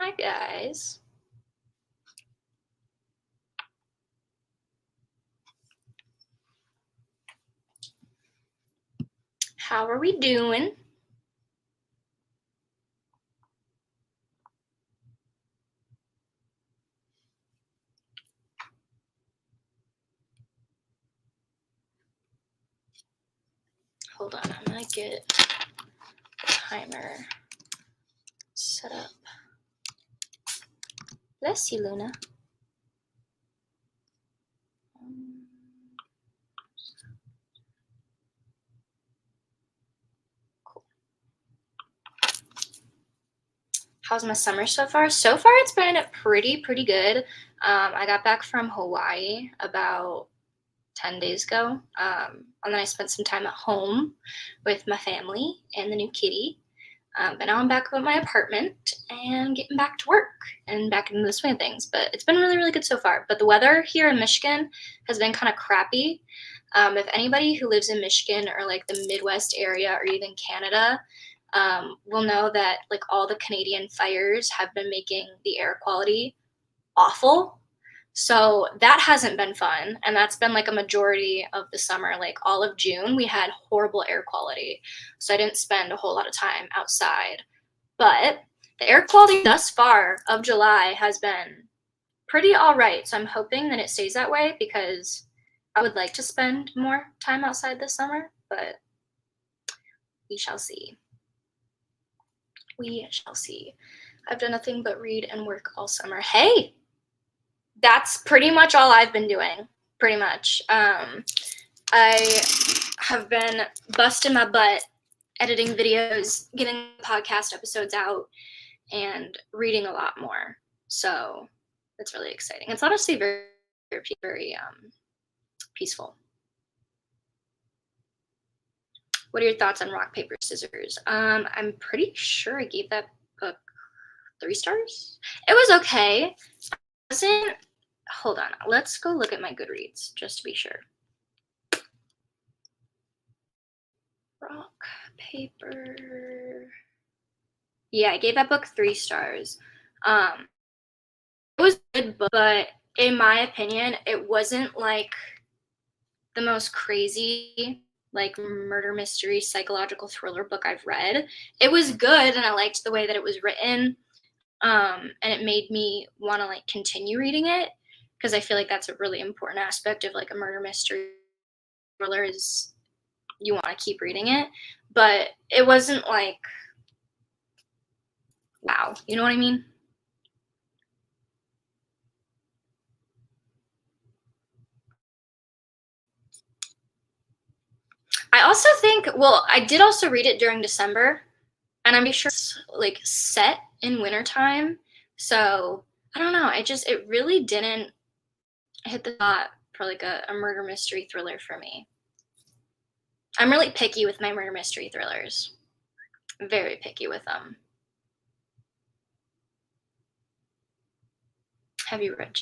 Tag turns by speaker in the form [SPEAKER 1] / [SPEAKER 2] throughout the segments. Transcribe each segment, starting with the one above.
[SPEAKER 1] Hi, guys. How are we doing? Hold on, I'm gonna get the timer set up. Bless you, Luna. Cool. How's my summer so far? So far, it's been pretty good. I got back from Hawaii about 10 days ago, and then I spent some time at home with my family and the new kitty. But now I'm back at my apartment and getting back to work and back into the swing of things. But it's been really good so far. But the weather here in Michigan has been kind of crappy. If anybody who lives in Michigan or like the Midwest area or even Canada will know that like all the Canadian fires have been making the air quality awful. So that hasn't been fun. And that's been like a majority of the summer. Like all of June, we had horrible air quality. So I didn't spend a whole lot of time outside. But the air quality thus far of July has been pretty all right. So I'm hoping that it stays that way because I would like to spend more time outside this summer, but we shall see. We shall see. I've done nothing but read and work all summer. Hey! That's pretty much all I've been doing, pretty much. I have been busting my butt editing videos, getting podcast episodes out, and reading a lot more. So it's really exciting. It's honestly very peaceful. What are your thoughts on Rock, Paper, Scissors? I'm pretty sure I gave that book 3 stars. It was okay. Hold on, let's go look at my Goodreads just to be sure. Rock, paper. Yeah, I gave that book 3 stars. It was a good book, but in my opinion, it wasn't like the most crazy like murder mystery psychological thriller book I've read. It was good and I liked the way that it was written. And it made me want to like continue reading it because I feel like that's a really important aspect of like a murder mystery thriller is you want to keep reading it, but it wasn't like wow, you know what I mean? I also think, well, I did also read it during December, and I'm sure it's like set in wintertime, so I don't know. It really didn't hit the spot for like a murder mystery thriller for me. I'm really picky with my murder mystery thrillers. Very picky with them. Have you read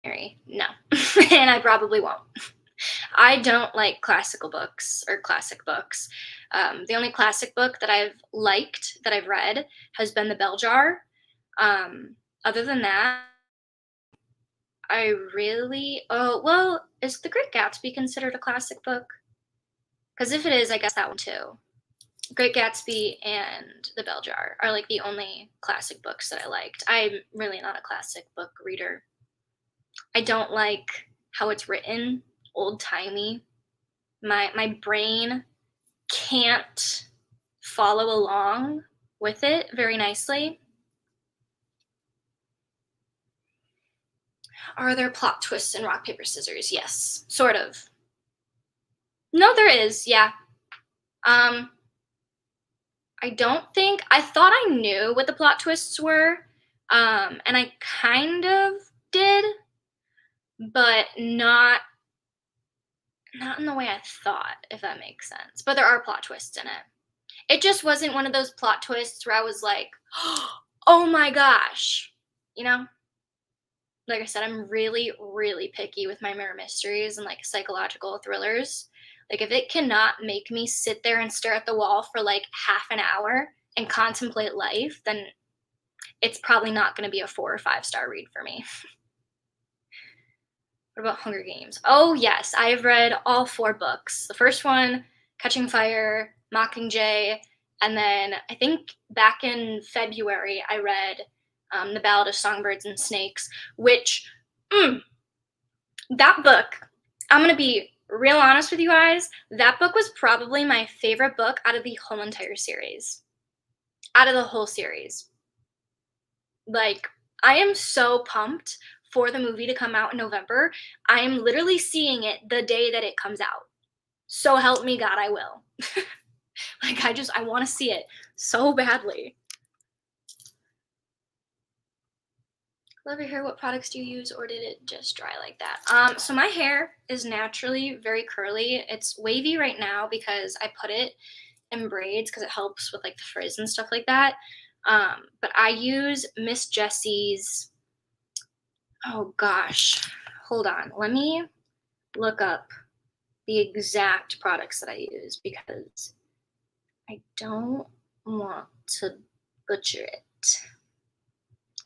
[SPEAKER 1] January? No, and I probably won't. I don't like classical books or classic books. The only classic book that I've liked that I've read has been The Bell Jar. Other than that, I really well, is The Great Gatsby considered a classic book? Because if it is, I guess that one too. Great Gatsby and The Bell Jar are like the only classic books that I liked. I'm really not a classic book reader. I don't like how it's written, old timey. My brain can't follow along with it very nicely. Are there plot twists in Rock, Paper, Scissors? Yes, sort of. No, there is, yeah. I thought I knew what the plot twists were, and I kind of did, but not in the way I thought, if that makes sense. But there are plot twists in it. It just wasn't one of those plot twists where I was like, oh my gosh, you know? Like I said, I'm really picky with my murder mysteries and like psychological thrillers. Like if it cannot make me sit there and stare at the wall for like half an hour and contemplate life, then it's probably not going to be a 4 or 5-star read for me. What about Hunger Games? Oh, yes, I have read all 4 books. The first one, Catching Fire, Mockingjay, and then I think back in February I read The Ballad of Songbirds and Snakes, which, that book, I'm going to be real honest with you guys, that book was probably my favorite book out of the whole entire series. Out of the whole series. Like, I am so pumped for the movie to come out in November. I am literally seeing it the day that it comes out. So help me God, I will. Like, I want to see it so badly. Love your hair. What products do you use, or did it just dry like that? So my hair is naturally very curly. It's wavy right now because I put it in braids because it helps with like the frizz and stuff like that. But I use Miss Jessie's, oh gosh, hold on. Let me look up the exact products that I use because I don't want to butcher it.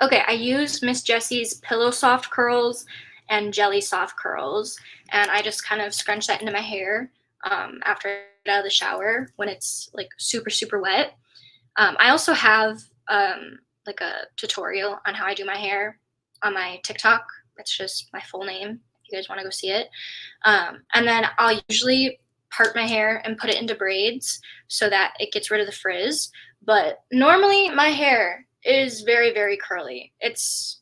[SPEAKER 1] Okay, I use Miss Jessie's Pillow Soft Curls and Jelly Soft Curls, and I just kind of scrunch that into my hair after I get out of the shower when it's like super, super wet. I also have like a tutorial on how I do my hair on my TikTok. It's just my full name if you guys want to go see it. And then I'll usually part my hair and put it into braids so that it gets rid of the frizz. But normally my hair is very, very curly. It's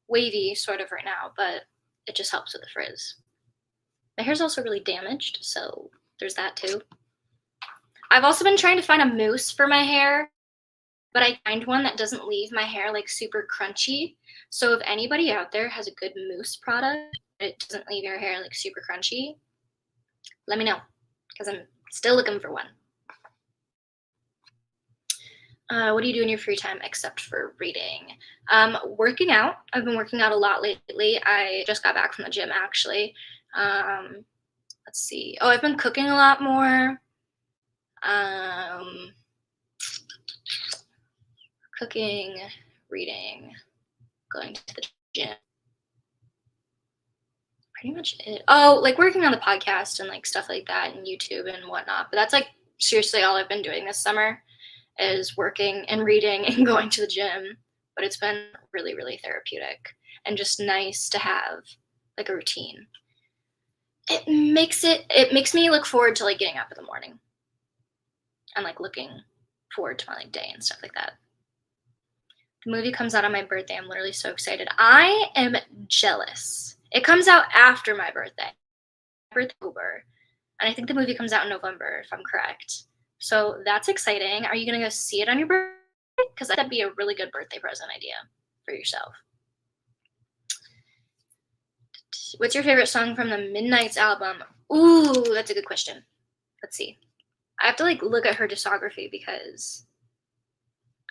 [SPEAKER 1] wavy sort of right now, but it just helps with the frizz. My hair's also really damaged, so there's that too. I've also been trying to find a mousse for my hair, but I find one that doesn't leave my hair like super crunchy. So if anybody out there has a good mousse product, it doesn't leave your hair like super crunchy, let me know because I'm still looking for one. What do you do in your free time except for reading? Working out. I've been working out a lot lately. I just got back from the gym actually. Let's see. Oh, I've been cooking a lot more. Cooking, reading, going to the gym. Pretty much it. Oh, like working on the podcast and like stuff like that and YouTube and whatnot. But that's like seriously all I've been doing this summer is working and reading and going to the gym. But it's been really, really therapeutic and just nice to have like a routine. It makes me look forward to like getting up in the morning and like looking forward to my like day and stuff like that. The movie comes out on my birthday. I'm literally so excited. I am jealous. It comes out after my birthday, October, and I think the movie comes out in November, if I'm correct. So that's exciting. Are you gonna go see it on your birthday? Because that'd be a really good birthday present idea for yourself. What's your favorite song from the Midnight's album? Ooh, that's a good question. Let's see. I have to like look at her discography because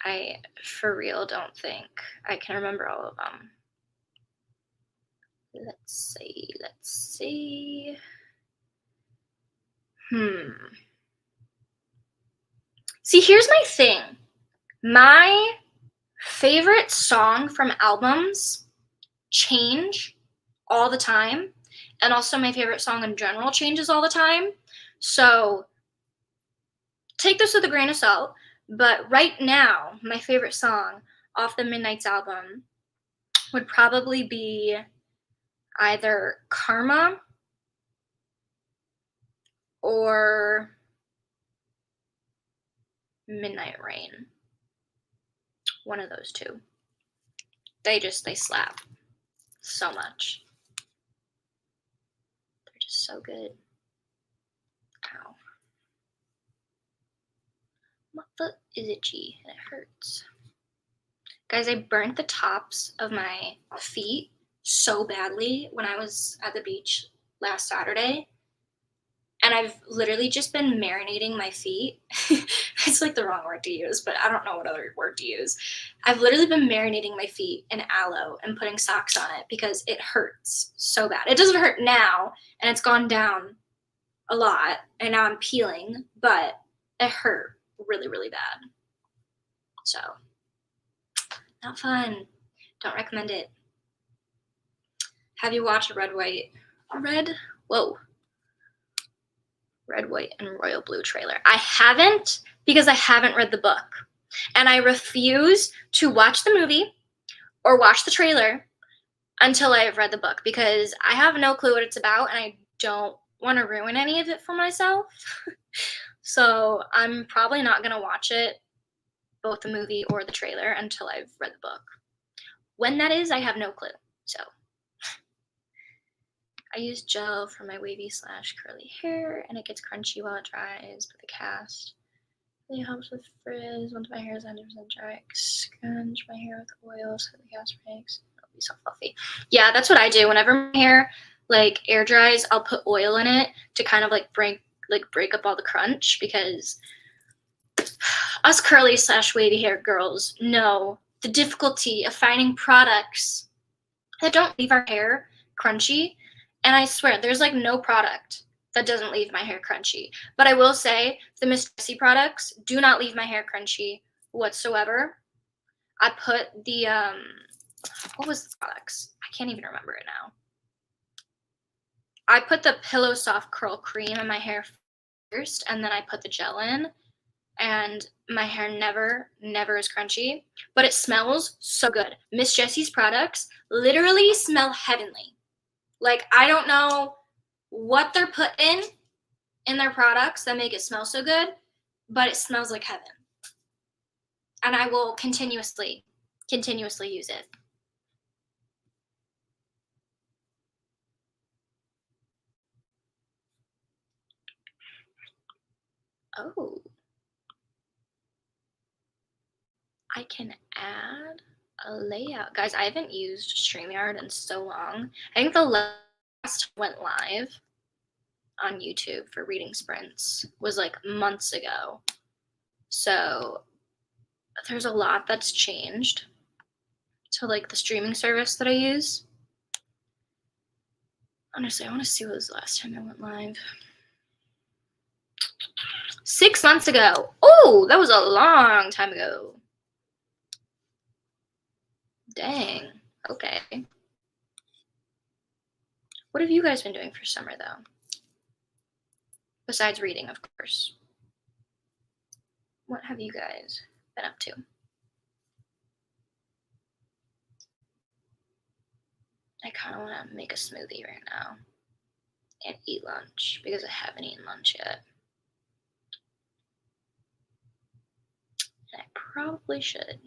[SPEAKER 1] I, for real, don't think I can remember all of them. Let's see. See, here's my thing. My favorite song from albums change all the time, and also my favorite song in general changes all the time. So take this with a grain of salt, but right now, my favorite song off the Midnight's album would probably be either Karma or Midnight Rain. One of those two. They slap so much. They're just so good. Ow. My foot is itchy and it hurts. Guys, I burnt the tops of my feet so badly when I was at the beach last Saturday. And I've literally just been marinating my feet. It's like the wrong word to use, but I don't know what other word to use. I've literally been marinating my feet in aloe and putting socks on it because it hurts so bad. It doesn't hurt now, and it's gone down a lot, and now I'm peeling, but it hurt really, really bad. So Not fun. Don't recommend it. Have you watched Red, White, and Royal Blue trailer? I haven't, because I haven't read the book. And I refuse to watch the movie or watch the trailer until I have read the book, because I have no clue what it's about and I don't want to ruin any of it for myself. So I'm probably not going to watch it, both the movie or the trailer, until I've read the book. When that is, I have no clue. So I use gel for my wavy / curly hair, and it gets crunchy while it dries, but the cast really helps with frizz. Once my hair is 100% dry, I scrunch my hair with oil so the cast breaks. It'll be so fluffy. Yeah, that's what I do. Whenever my hair like air dries, I'll put oil in it to kind of like break up all the crunch, because us curly / wavy hair girls know the difficulty of finding products that don't leave our hair crunchy. And I swear, there's like no product that doesn't leave my hair crunchy. But I will say, the Miss Jessie products do not leave my hair crunchy whatsoever. I put the, what was the products? I can't even remember it now. I put the Pillow Soft Curl Cream in my hair first, and then I put the gel in, and my hair never is crunchy, but it smells so good. Miss Jessie's products literally smell heavenly. Like, I don't know what they're putting in their products that make it smell so good, but it smells like heaven. And I will continuously use it. Oh. I can add a layout. Guys, I haven't used StreamYard in so long. I think the last went live on YouTube for reading sprints was like months ago. So there's a lot that's changed to like the streaming service that I use. Honestly, I want to see what was the last time I went live. 6 months ago. Oh, that was a long time ago. Dang. Okay. What have you guys been doing for summer, though? Besides reading, of course. What have you guys been up to? I kind of want to make a smoothie right now and eat lunch, because I haven't eaten lunch yet. And I probably should.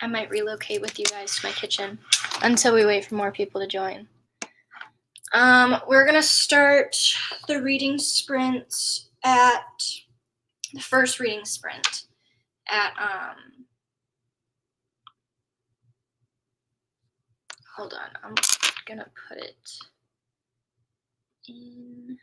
[SPEAKER 1] I might relocate with you guys to my kitchen until we wait for more people to join. We're gonna start the reading sprint at the first reading sprint at hold on, I'm gonna put it in.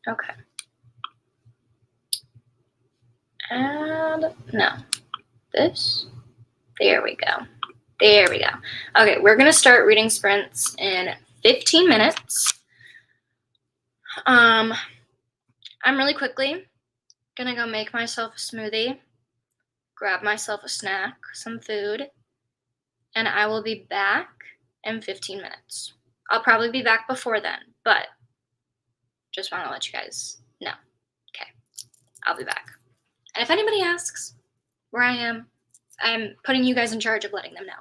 [SPEAKER 1] Okay. And no, this. There we go. There we go. Okay, we're gonna start reading sprints in 15 minutes. I'm really quickly gonna go make myself a smoothie, grab myself a snack, some food, and I will be back in 15 minutes. I'll probably be back before then, but just want to let you guys know. Okay, I'll be back. And if anybody asks where I am, I'm putting you guys in charge of letting them know.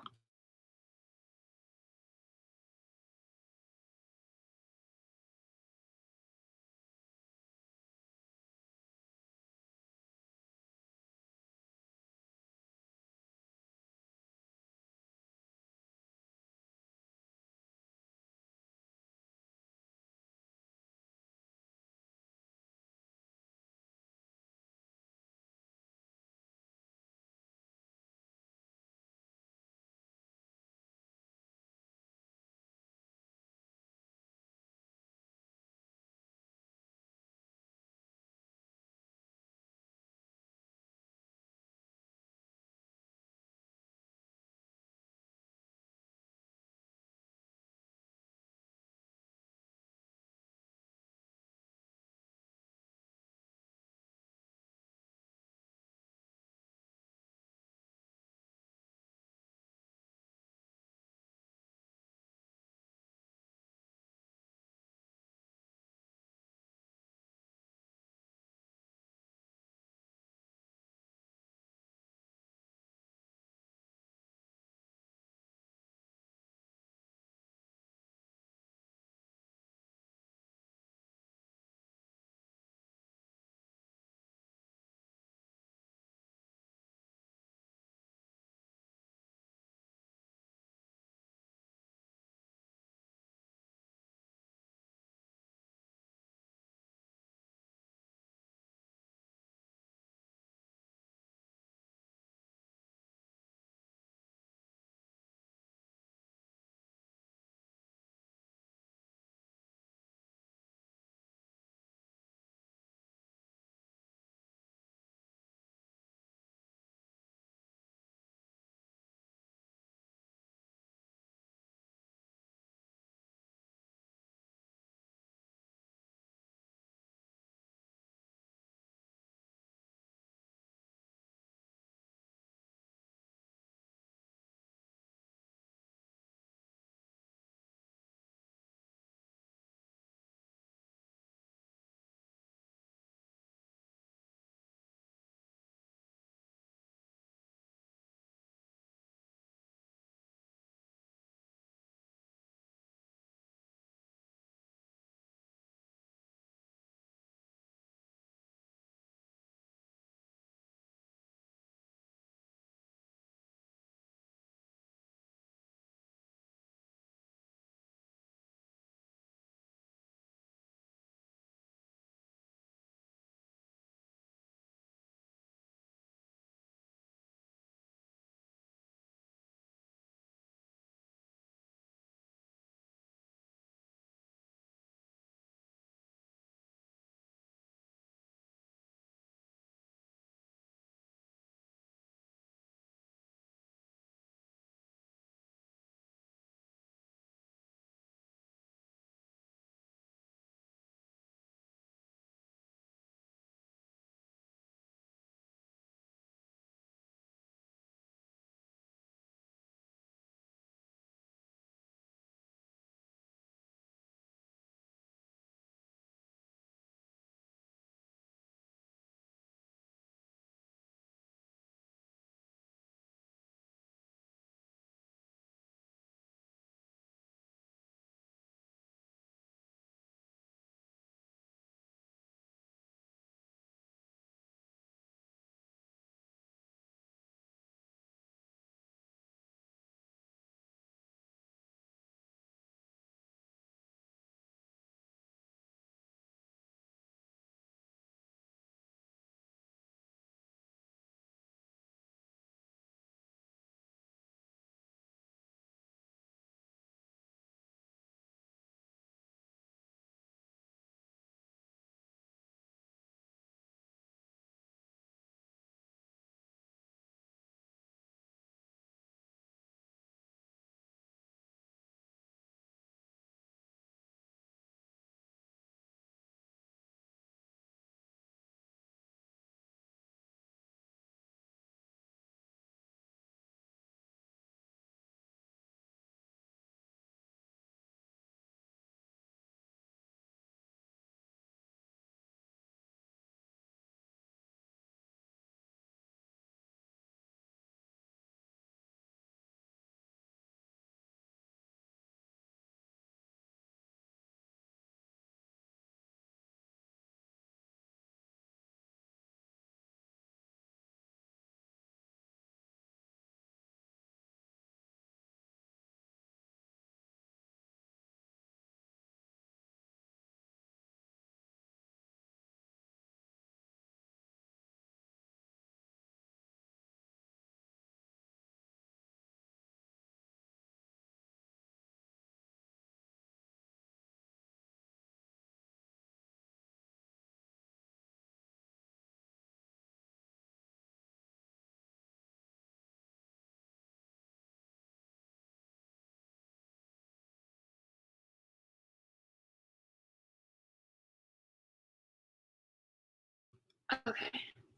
[SPEAKER 1] Okay.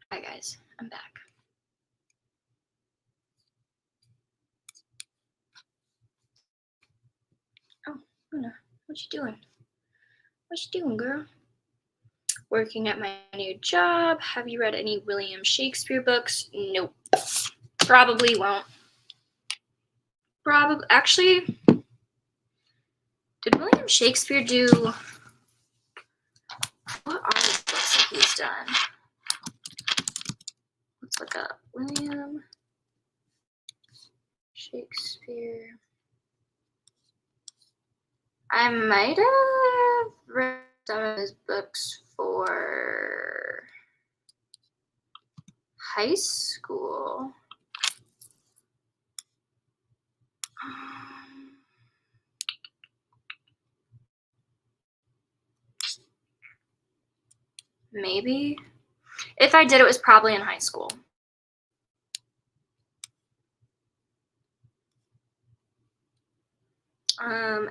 [SPEAKER 1] Hi guys, I'm back. Oh, Luna, what you doing? What you doing, girl? Working at my new job. Have you read any William Shakespeare books? Nope. Probably won't. Actually, did William Shakespeare do, what are the books that he's done? Let's look up William Shakespeare. I might have read some of his books for high school. Maybe. If I did, it was probably in high school.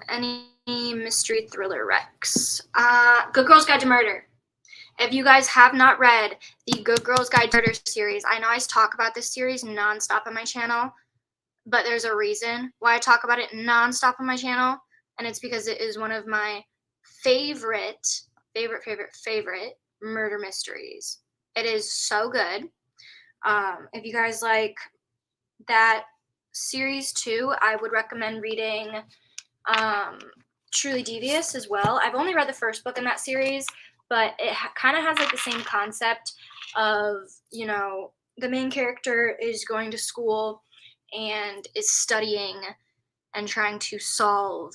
[SPEAKER 1] Any mystery thriller recs? Good Girls Guide to Murder. If you guys have not read the Good Girls Guide to Murder series, I know I talk about this series nonstop on my channel, but there's a reason why I talk about it nonstop on my channel, and it's because it is one of my favorite murder mysteries. It is so good. If you guys like that series too, I would recommend reading Truly Devious as well. I've only read the first book in that series, but it kind of has like the same concept of, you know, the main character is going to school and is studying and trying to solve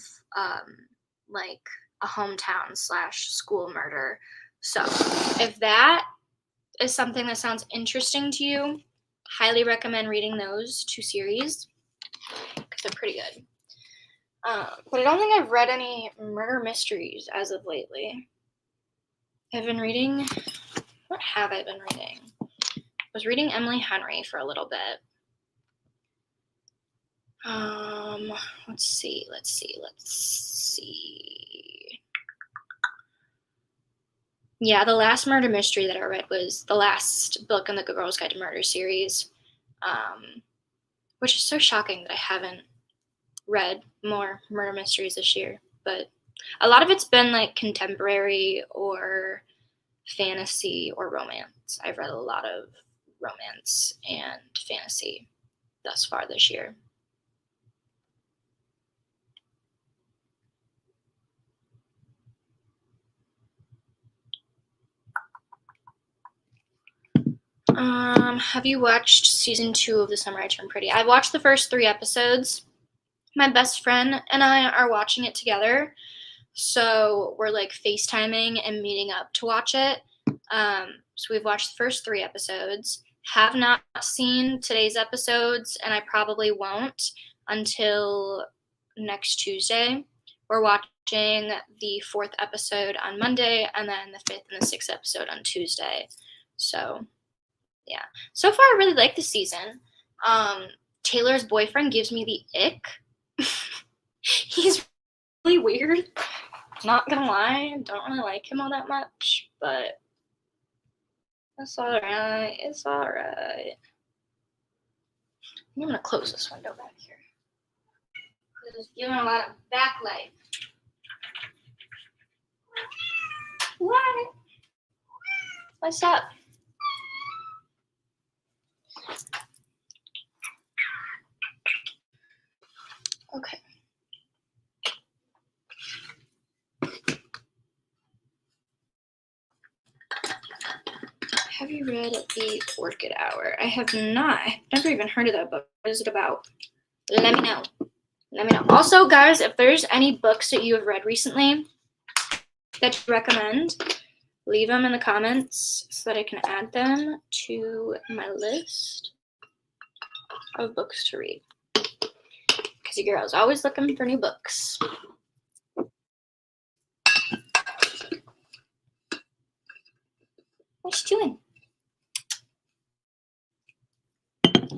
[SPEAKER 1] like a hometown / school murder. So if that is something that sounds interesting to you, highly recommend reading those two series because they're pretty good. But I don't think I've read any murder mysteries as of lately. I've been reading, what have I been reading? I was reading Emily Henry for a little bit. Let's see. Yeah, the last murder mystery that I read was the last book in the Good Girls Guide to Murder series, which is so shocking that I haven't read more murder mysteries this year. But a lot of it's been like contemporary or fantasy or romance. I've read a lot of romance and fantasy thus far this year. Have you watched season 2 of The Summer I Turned Pretty? I watched the first 3 episodes. My best friend and I are watching it together. So we're like FaceTiming and meeting up to watch it. So we've watched the first 3 episodes. Have not seen today's episodes, and I probably won't until next Tuesday. We're watching the 4th episode on Monday, and then the 5th and the 6th episode on Tuesday. So yeah, so far I really like the season. Taylor's boyfriend gives me the ick. He's really weird. Not gonna lie, I don't really like him all that much, but it's alright. It's alright. I'm gonna close this window back here. It's giving a lot of backlight. What? What's up? Okay. Have you read The Orchid Hour? I have not. I've never even heard of that book. What is it about? Let me know. Let me know. Also, guys, if there's any books that you have read recently that you recommend, leave them in the comments so that I can add them to my list of books to read. Because your girl's always looking for new books. What you doing?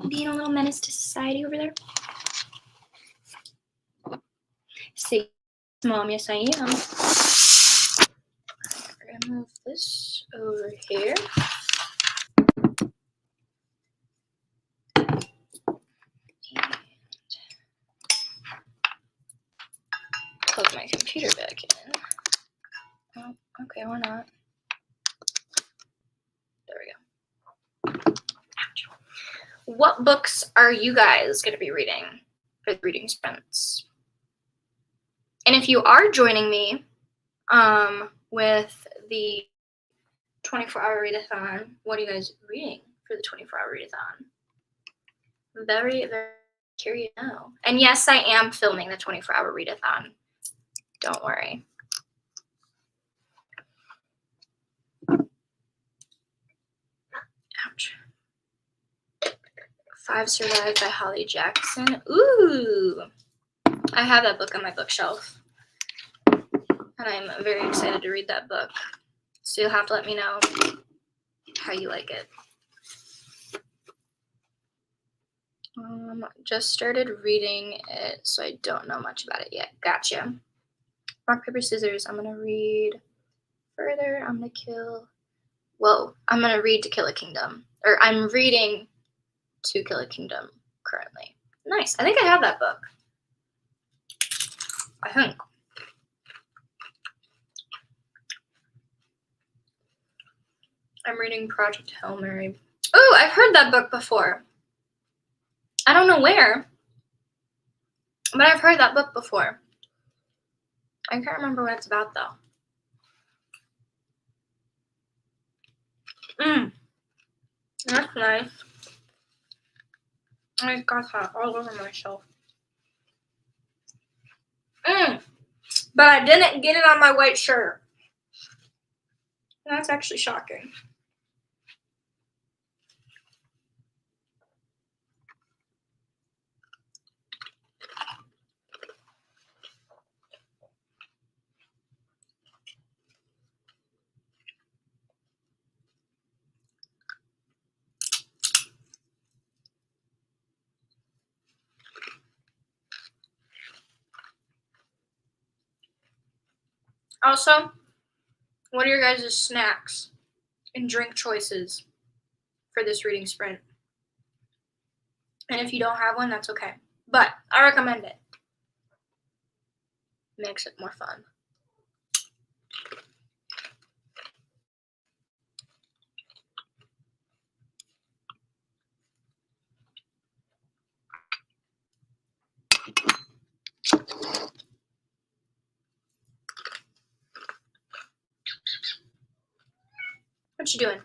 [SPEAKER 1] Being a little menace to society over there? Say, Mom, yes I am. We're gonna move this over here. plug my computer back in. Oh, okay, why not? There we go. Ouch. What books are you guys going to be reading for the reading sprints? And if you are joining me with the 24-hour readathon, what are you guys reading for the 24-hour readathon? Very, very curious to know. And yes, I am filming the 24-hour readathon. Don't worry. Ouch. 5 Survived by Holly Jackson. Ooh. I have that book on my bookshelf. And I'm very excited to read that book. So you'll have to let me know how you like it. Just started reading it, so I don't know much about it yet. Gotcha. Rock, paper, scissors. I'm going to read further. I'm going to kill. Whoa. I'm going to read To Kill a Kingdom. Or I'm reading To Kill a Kingdom currently. Nice. I think I have that book. I think. I'm reading Project Hail Mary. Oh, I've heard that book before. I don't know where, but I've heard that book before. I can't remember what it's about, though. That's nice. I got that all over my shelf. But I didn't get it on my white shirt. That's actually shocking. Also, what are your guys' snacks and drink choices for this reading sprint? And if you don't have one, that's okay. But I recommend it. Makes it more fun. What you doing?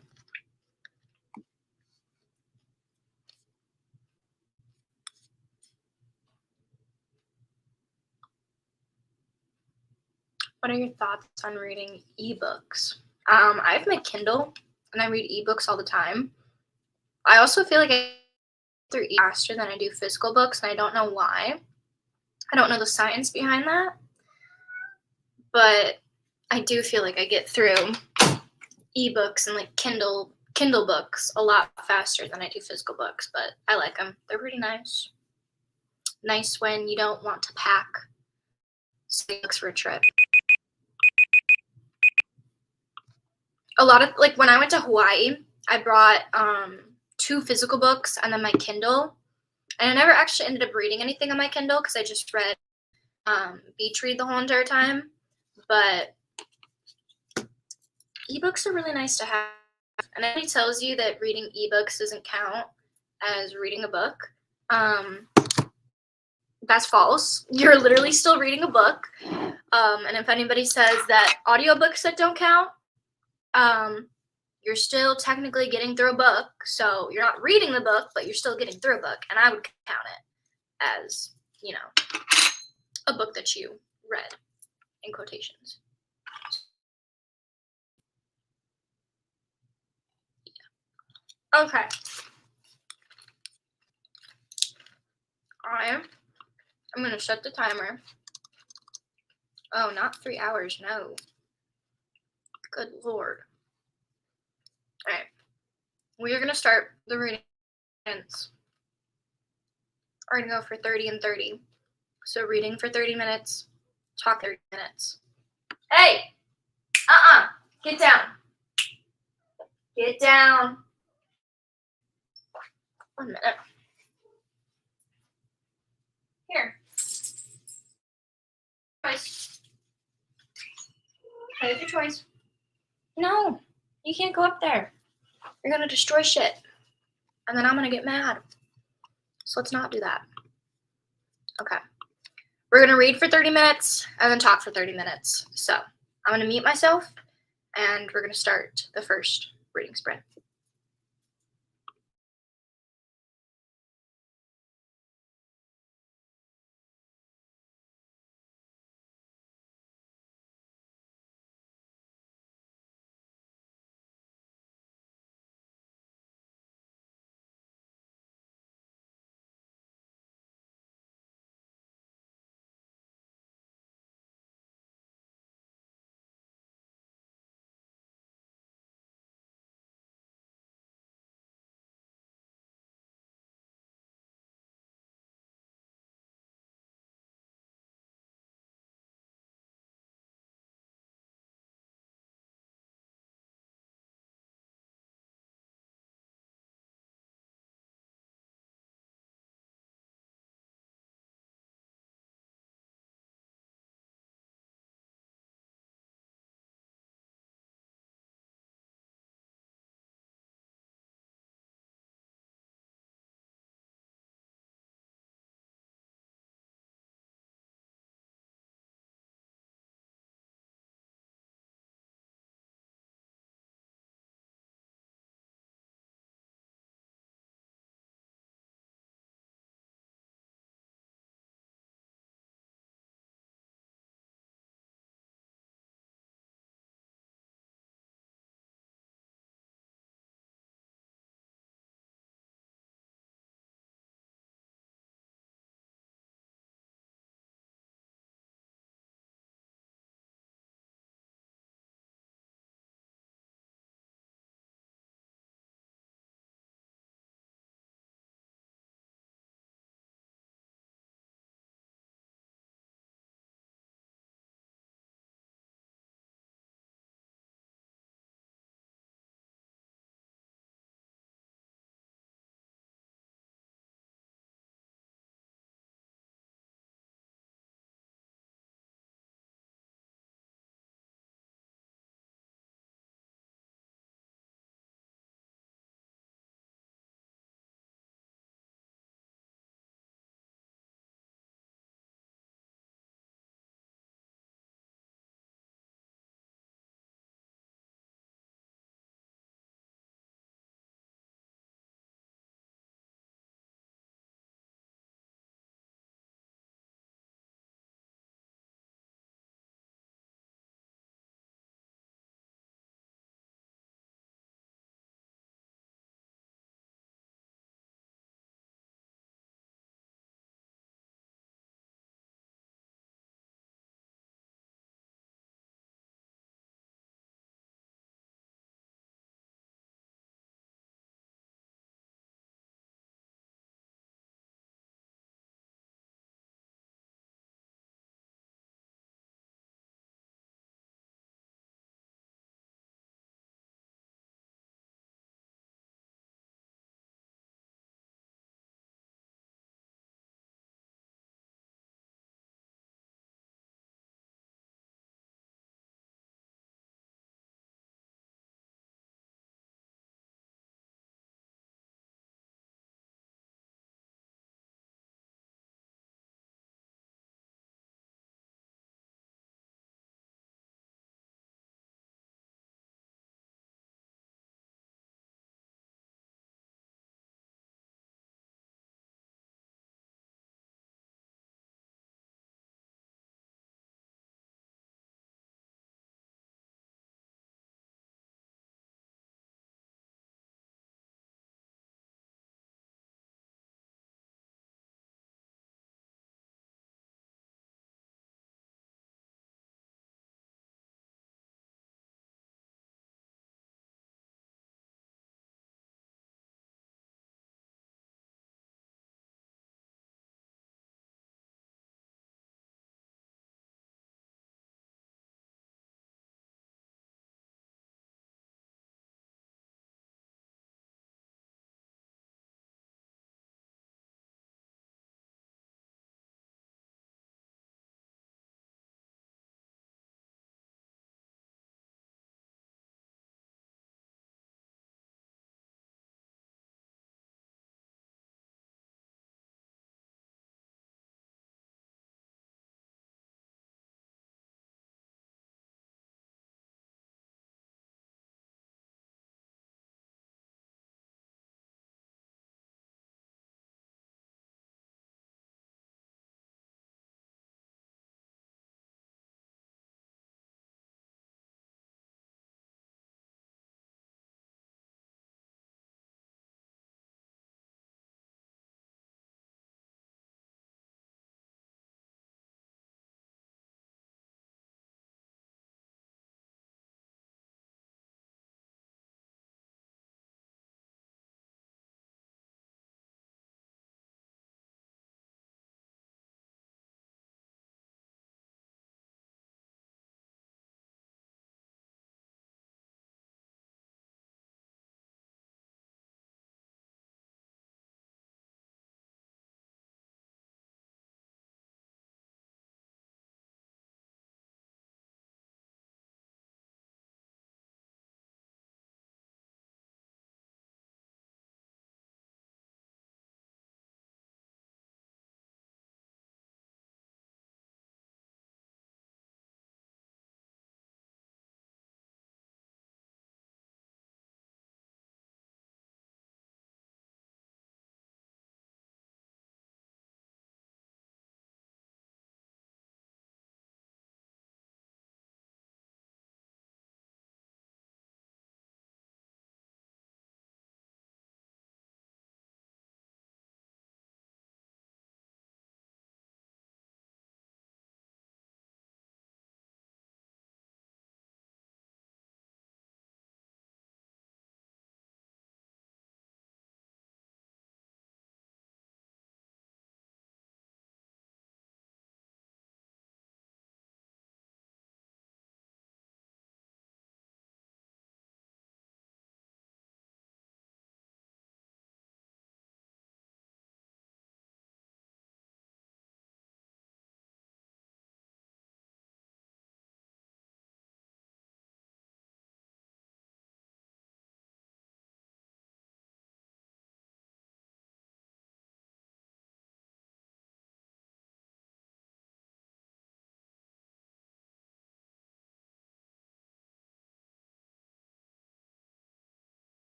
[SPEAKER 1] What are your thoughts on reading ebooks? I have my Kindle, and I read ebooks all the time. I also feel like I get through faster than I do physical books, and I don't know why. I don't know the science behind that, but I do feel like I get through ebooks and like Kindle books a lot faster than I do physical books, but I like them. They're pretty nice. Nice when you don't want to pack books for a trip. A lot of, like, when I went to Hawaii, I brought 2 physical books and then my Kindle, and I never actually ended up reading anything on my Kindle because I just read Beach Read the whole entire time. But ebooks are really nice to have, and everybody tells you that reading ebooks doesn't count as reading a book. That's false. You're literally still reading a book. And if anybody says that audiobooks that don't count, you're still technically getting through a book. So you're not reading the book, but you're still getting through a book. And I would count it as, you know, a book that you read, in quotations. Yeah. Okay. I'm going to set the timer. Oh, not 3 hours. No. Good Lord. All right. We are going to start the reading. We're going to go for 30 and 30. So reading for 30 minutes, talk 30 minutes. Hey! Get down. Get down. 1 minute. Here. Guys. It's your choice. No, you can't go up there. You're gonna destroy shit. And then I'm gonna get mad. So let's not do that. Okay. We're gonna read for 30 minutes and then talk for 30 minutes. So I'm gonna mute myself and we're gonna start the first reading sprint.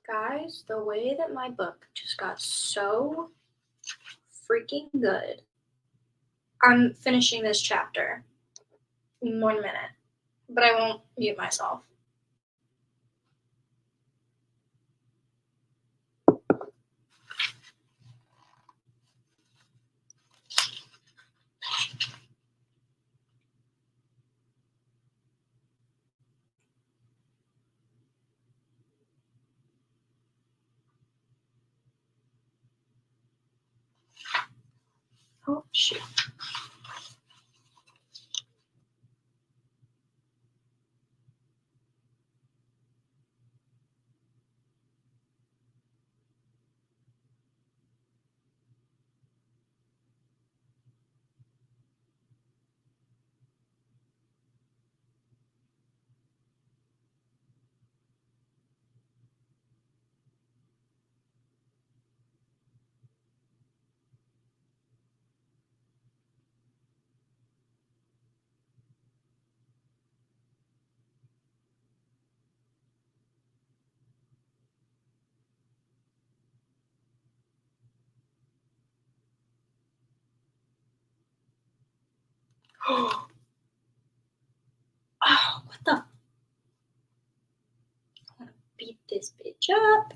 [SPEAKER 1] Guys, the way that my book just got so freaking good. I'm finishing this chapter in 1 minute, but I won't mute myself. Oh, shoot. Oh, what the? I'm gonna beat this bitch up.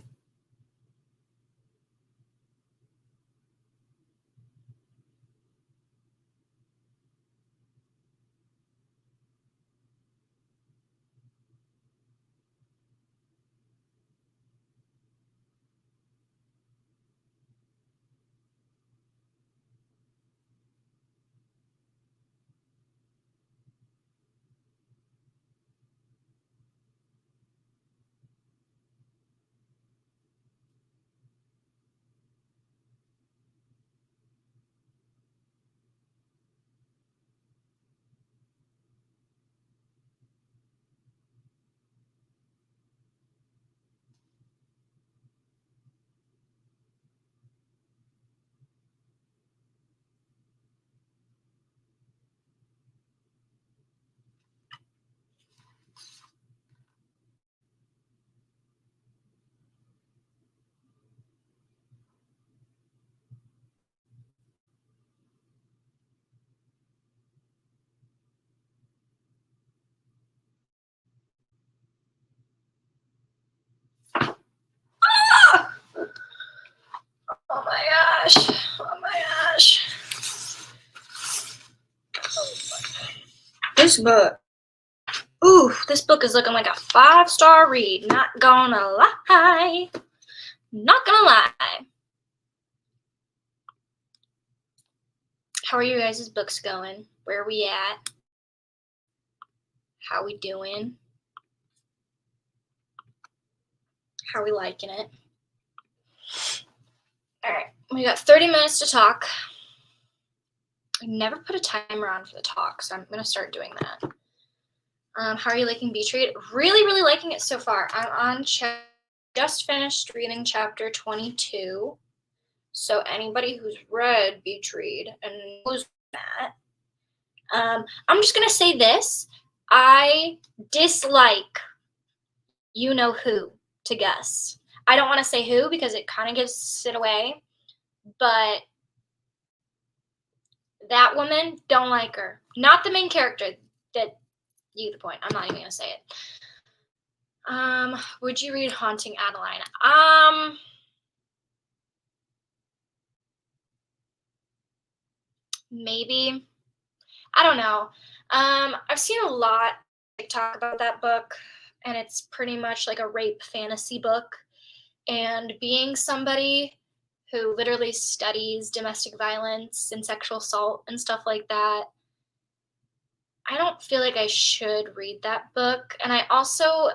[SPEAKER 1] Oh my gosh. Oh my gosh. This book. Ooh, this book is looking like a 5-star read. Not gonna lie. Not gonna lie. How are you guys' books going? Where are we at? How we doing? How we liking it? All right, we got 30 minutes to talk. I never put a timer on for the talk, so I'm gonna start doing that. How are you liking Beach Read? Really, really liking it so far. I'm on just finished reading chapter 22. So anybody who's read Beach Read and knows that, I'm just gonna say this. I dislike you know who to guess. I don't want to say who because it kind of gives it away, but that woman, don't like her. Not the main character. That you get the point. I'm not even gonna say it. Would you read Haunting Adeline? Maybe. I don't know. I've seen a lot talk about that book, and it's pretty much like a rape fantasy book. And being somebody who literally studies domestic violence and sexual assault and stuff like that, I don't feel like I should read that book. And I also,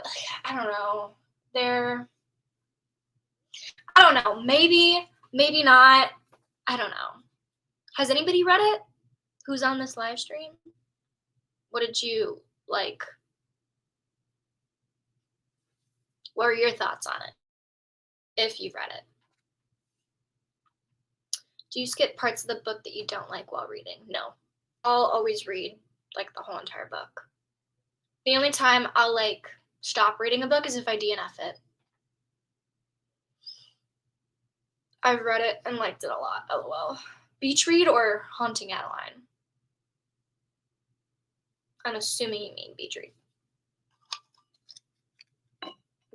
[SPEAKER 1] I don't know, I don't know, maybe not. I don't know. Has anybody read it? Who's on this live stream? What did you like? What are your thoughts on it? If you've read it. Do you skip parts of the book that you don't like while reading? No. I'll always read like the whole entire book. The only time I'll like stop reading a book is if I DNF it. I've read it and liked it a lot, lol. Beach read or Haunting Adeline? I'm assuming you mean beach read.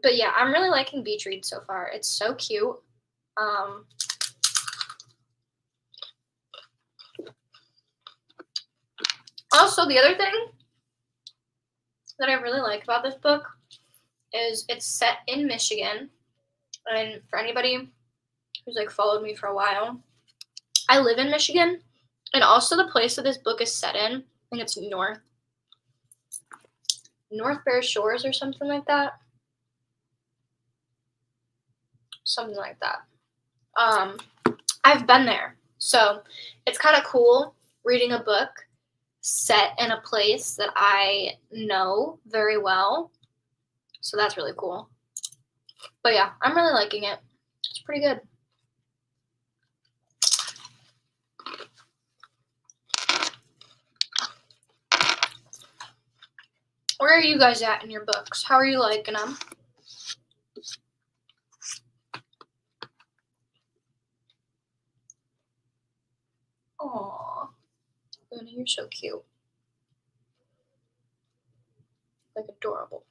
[SPEAKER 1] But yeah, I'm really liking beach read so far. It's so cute. Also, the other thing that I really like about this book is it's set in Michigan. And for anybody who's like followed me for a while, I live in Michigan. And also the place that this book is set in, I think it's North Bear Shores or something like that. Something like that. I've been there. So it's kind of cool reading a book set in a place that I know very well. So that's really cool. But yeah, I'm really liking it. It's pretty good. Where are you guys at in your books? How are you liking them? Aww. Luna, you're so cute. Like adorable.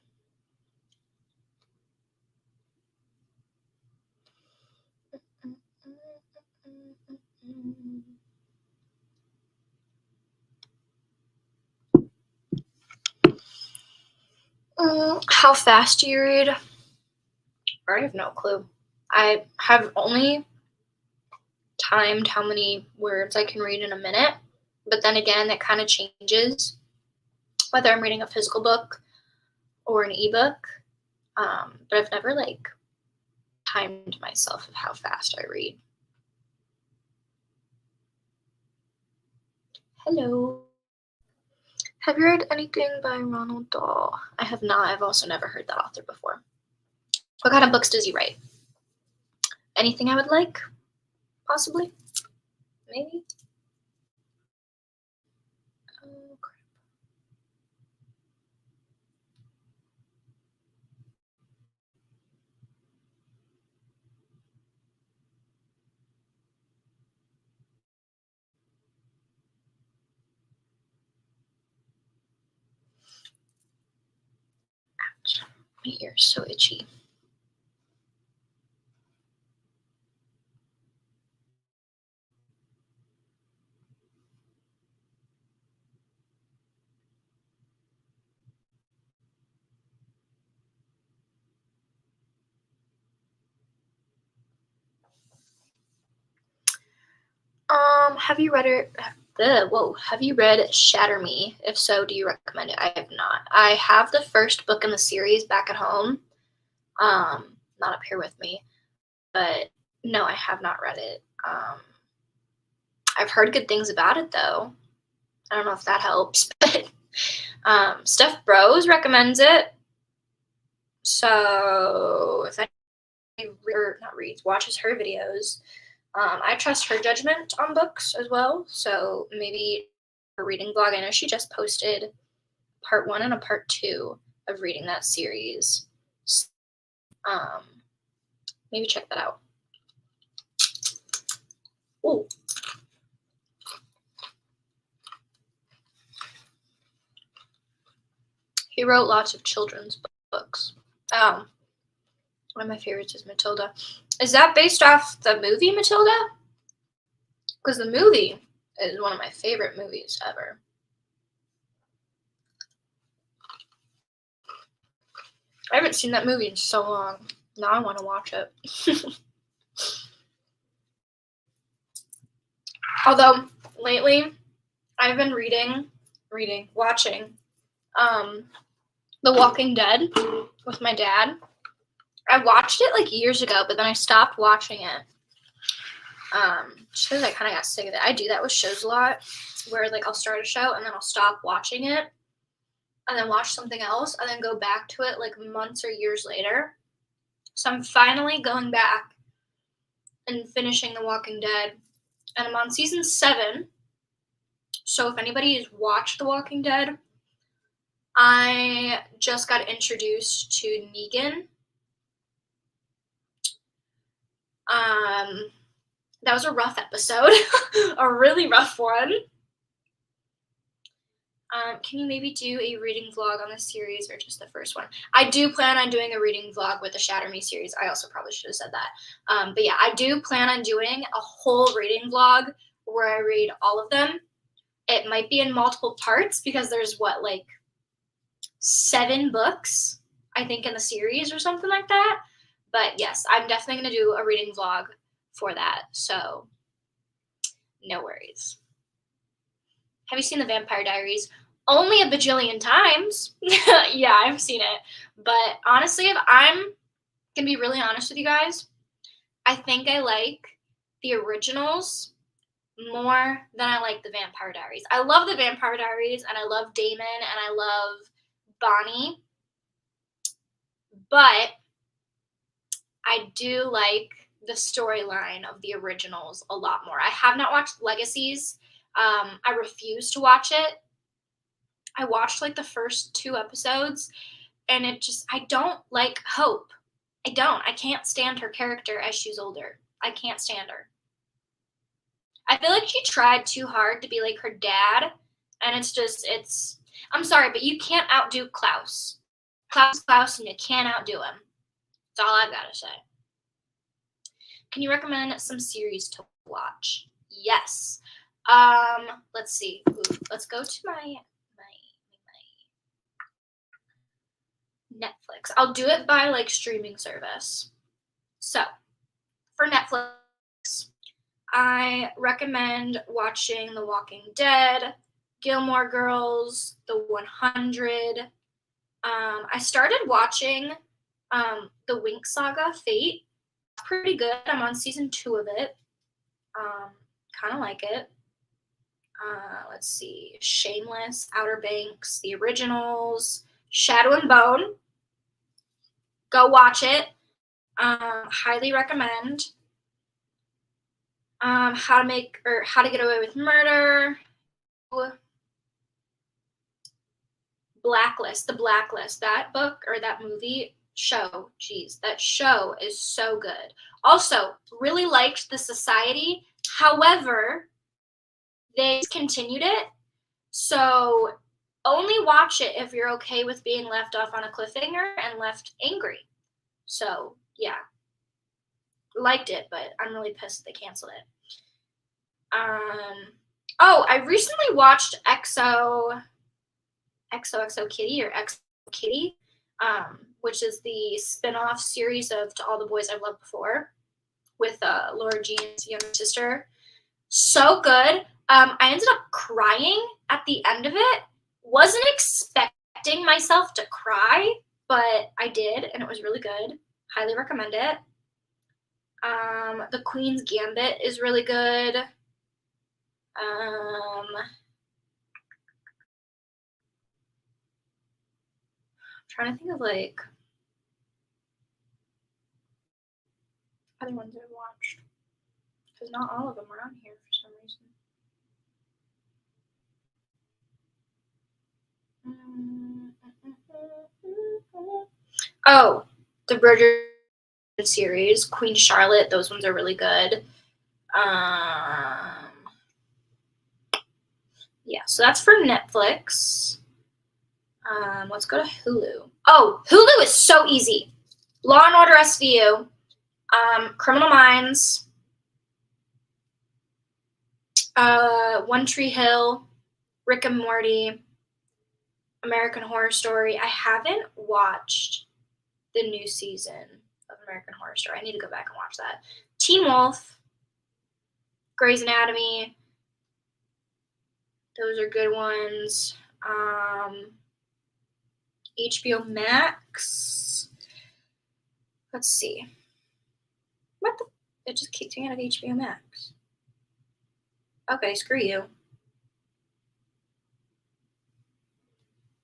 [SPEAKER 1] How fast do you read? I have no clue. I have only timed how many words I can read in a minute, but then again, it kind of changes whether I'm reading a physical book or an ebook. But I've never like timed myself of how fast I read. Hello. Have you read anything by Ronald Dahl? I have not. I've also never heard that author before. What kind of books does he write? Anything I would like? Possibly? Maybe? Oh, crap. Ouch. My ear's so itchy. Have you read it? Have you read Shatter Me? If so, do you recommend it? I have not. I have the first book in the series back at home. Not up here with me, but no, I have not read it. I've heard good things about it though. I don't know if that helps, but Steph Bros recommends it. So if anybody watches her videos, I trust her judgment on books as well. So maybe her reading blog. I know she just posted part 1 and a part 2 of reading that series. Maybe check that out. Ooh. He wrote lots of children's books. One of my favorites is Matilda. Is that based off the movie Matilda? Because the movie is one of my favorite movies ever. I haven't seen that movie in so long. Now I want to watch it. Although, lately, I've been watching The Walking Dead with my dad. I watched it like years ago, but then I stopped watching it. Just because I kind of got sick of it. I do that with shows a lot, where like I'll start a show and then I'll stop watching it, and then watch something else, and then go back to it like months or years later. So I'm finally going back and finishing The Walking Dead, and I'm on season 7. So if anybody has watched The Walking Dead, I just got introduced to Negan. That was a rough episode, a really rough one. Can you maybe do a reading vlog on the series or just the first one? I do plan on doing a reading vlog with the Shatter Me series. I also probably should have said that. But yeah, I do plan on doing a whole reading vlog where I read all of them. It might be in multiple parts because there's like 7 books, I think, in the series or something like that. But yes, I'm definitely going to do a reading vlog for that. So no worries. Have you seen The Vampire Diaries? Only a bajillion times. Yeah, I've seen it. But honestly, if I'm going to be really honest with you guys, I think I like the originals more than I like The Vampire Diaries. I love The Vampire Diaries, and I love Damon, and I love Bonnie. But I do like the storyline of the originals a lot more. I have not watched Legacies. I refuse to watch it. I watched like the first 2 episodes, and I don't like Hope. I can't stand her character as she's older. I can't stand her. I feel like she tried too hard to be like her dad, and I'm sorry, but you can't outdo Klaus. Klaus, and you can't outdo him. That's all I've got to say. Can you recommend some series to watch? Yes. Let's see. Let's go to my Netflix. I'll do it by like streaming service. So, for Netflix, I recommend watching The Walking Dead, Gilmore Girls, The 100. I started watching the Wink Saga, Fate. Pretty good. I'm on season 2 of it. Kind of like it. Let's see. Shameless, Outer Banks, The Originals, Shadow and Bone. Go watch it. Highly recommend. How to Get Away with Murder. Blacklist, The Blacklist. That book or that movie show, that show is so good. Also, really liked The Society. However, they continued it. So only watch it if you're okay with being left off on a cliffhanger and left angry. So yeah, liked it, but I'm really pissed they canceled it. I recently watched XOXO Kitty or XO Kitty, which is the spin-off series of To All the Boys I've Loved Before with Laura Jean's younger sister. So good. I ended up crying at the end of it. Wasn't expecting myself to cry, but I did, and it was really good. Highly recommend it. The Queen's Gambit is really good. I'm trying to think of like other ones I've watched, because not all of them are on here for some reason. Oh, the Bridgerton series, Queen Charlotte, those ones are really good. Yeah, so that's for Netflix. Let's go to Hulu. Oh, Hulu is so easy. Law and Order SVU, Criminal Minds, One Tree Hill, Rick and Morty, American Horror Story. I haven't watched the new season of American Horror Story. I need to go back and watch that. Teen Wolf, Grey's Anatomy. Those are good ones. HBO Max. Let's see. What the? It just kicked me out of HBO Max. Okay, screw you.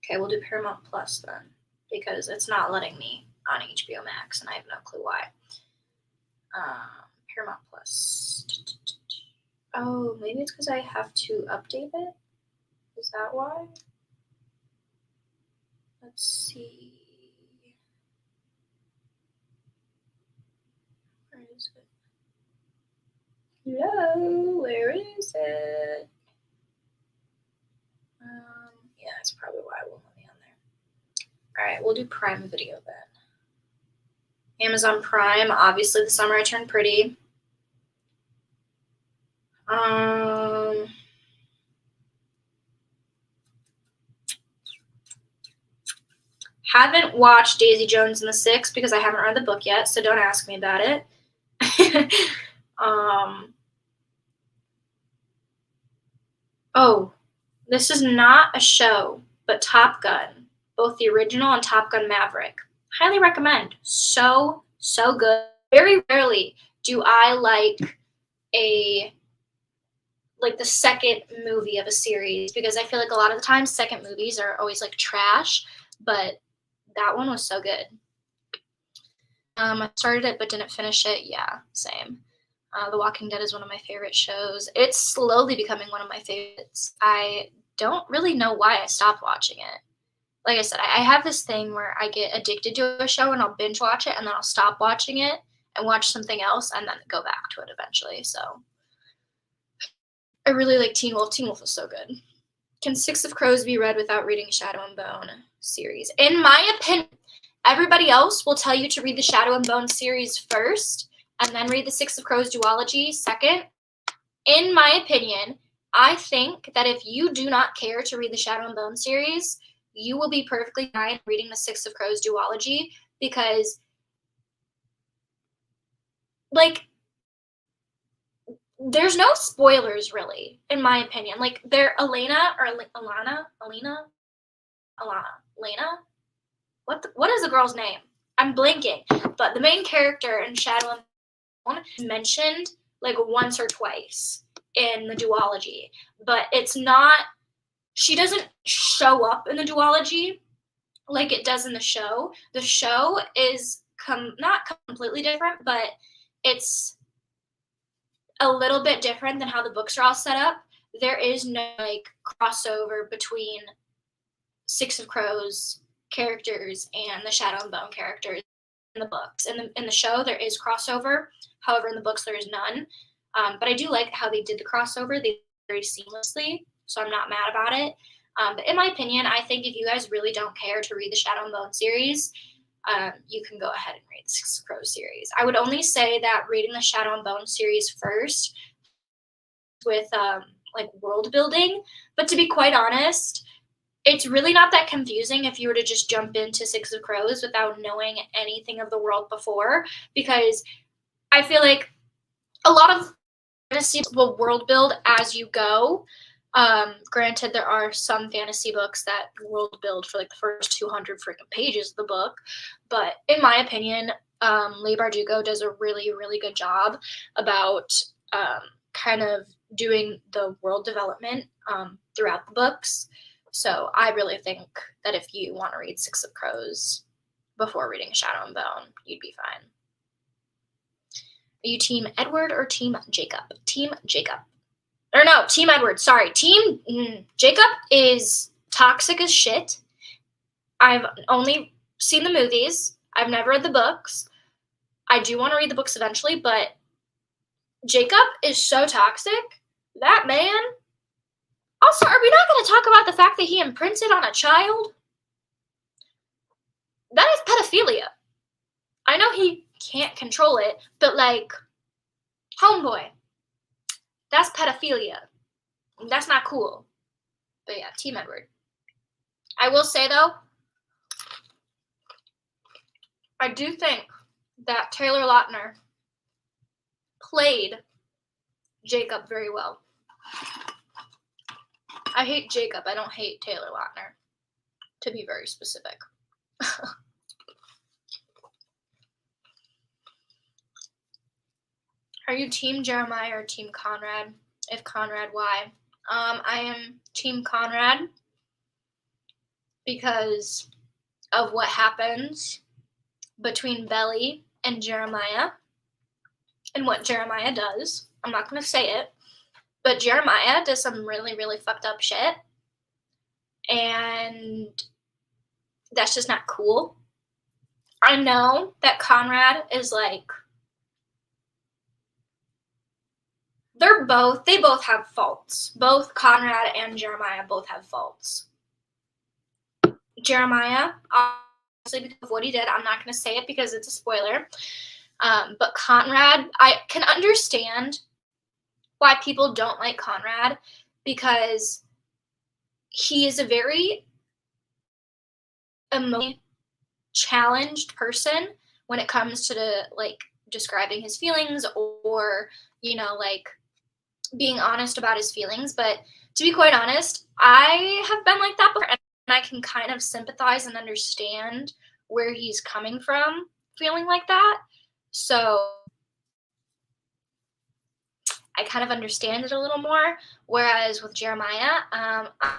[SPEAKER 1] Okay, we'll do Paramount Plus then, because it's not letting me on HBO Max, and I have no clue why. Paramount Plus. Oh, maybe it's because I have to update it? Is that why? Let's see. Where is it? Hello, where is it? Yeah, that's probably why I won't let me on there. All right, we'll do Prime Video then. Amazon Prime, obviously The Summer I Turned Pretty. Haven't watched Daisy Jones and the Six because I haven't read the book yet, so don't ask me about it. Oh, this is not a show, but Top Gun, both the original and Top Gun Maverick. Highly recommend. So good. Very rarely do I like the second movie of a series because I feel like a lot of the time second movies are always like trash, but that one was so good. I started it but didn't finish it. Yeah, same. The Walking Dead is one of my favorite shows. It's slowly becoming one of my favorites. I don't really know why I stopped watching it. Like I said, I have this thing where I get addicted to a show and I'll binge watch it and then I'll stop watching it and watch something else and then go back to it eventually. So I really like Teen Wolf. Teen Wolf is so good. Can Six of Crows be read without reading Shadow and Bone series? In my opinion, everybody else will tell you to read the Shadow and Bone series first and then read the Six of Crows duology second. In my opinion, I think that if you do not care to read the Shadow and Bone series, you will be perfectly fine reading the Six of Crows duology because, like, there's no spoilers really, in my opinion. Like, they're Lena. What is the girl's name? I'm blanking. But the main character in Shadow and Bone is mentioned like once or twice in the duology, but it's not. She doesn't show up in the duology like it does in the show. The show is not completely different, but it's a little bit different than how the books are all set up. There is no like crossover between Six of Crows characters and the Shadow and Bone characters in the books. In the show, there is crossover. However, in the books, there is none. But I do like how they did the crossover. They did it very seamlessly, so I'm not mad about it. But in my opinion, I think if you guys really don't care to read the Shadow and Bone series, you can go ahead and read the Six of Crows series. I would only say that reading the Shadow and Bone series first with like world building, but to be quite honest, it's really not that confusing if you were to just jump into Six of Crows without knowing anything of the world before, because I feel like a lot of fantasy will world build as you go. Granted, there are some fantasy books that world build for like the first 200 freaking pages of the book, but in my opinion, Leigh Bardugo does a really, really good job about kind of doing the world development throughout the books. So I really think that if you want to read Six of Crows before reading Shadow and Bone, you'd be fine. Are you Team Edward or Team Jacob? Team Jacob. Or no, Team Edward. Sorry. Team Jacob is toxic as shit. I've only seen the movies. I've never read the books. I do want to read the books eventually, but Jacob is so toxic. That man. Also, are we not going to talk about the fact that he imprinted on a child? That is pedophilia. I know he can't control it, but like, homeboy, that's pedophilia. That's not cool. But yeah, Team Edward. I will say though, I do think that Taylor Lautner played Jacob very well. I hate Jacob. I don't hate Taylor Lautner, to be very specific. Are you Team Jeremiah or Team Conrad? If Conrad, why? I am Team Conrad because of what happens between Belly and Jeremiah and what Jeremiah does. I'm not going to say it, but Jeremiah does some really, really fucked up shit. And that's just not cool. I know that Conrad is like they both have faults. Both Conrad and Jeremiah both have faults. Jeremiah, obviously because of what he did, I'm not going to say it because it's a spoiler. But Conrad, I can understand why people don't like Conrad, because he is a very emotionally challenged person when it comes to like describing his feelings, or like being honest about his feelings. But to be quite honest, I have been like that before, and I can kind of sympathize and understand where he's coming from feeling like that. So I kind of understand it a little more. Whereas with Jeremiah,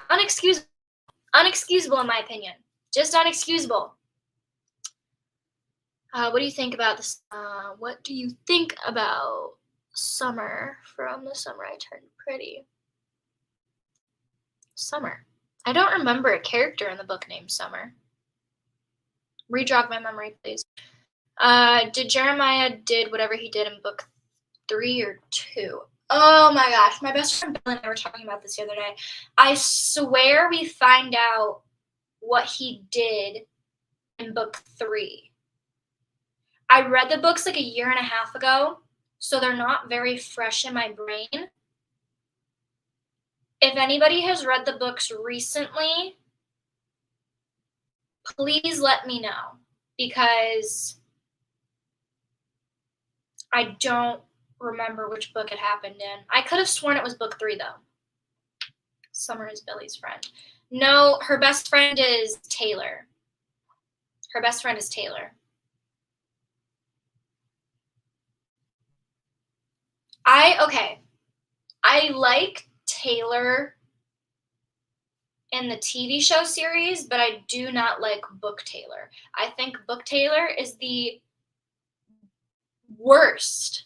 [SPEAKER 1] unexcusable in my opinion, just unexcusable. What do you think about this? What do you think about Summer from The Summer I Turned Pretty? Summer. I don't remember a character in the book named Summer. Re-jog my memory, please. Did Jeremiah did whatever he did in book 3 or 2? Oh my gosh, my best friend Bill and I were talking about this the other day. I swear we find out what he did in book 3. I read the books like a year and a half ago, so they're not very fresh in my brain. If anybody has read the books recently, please let me know, because I don't remember which book it happened in. I could have sworn it was book 3 though. Summer is Billy's friend. No, her best friend is Taylor. Her best friend is Taylor. I like Taylor in the TV show series, but I do not like Book Taylor. I think Book Taylor is the worst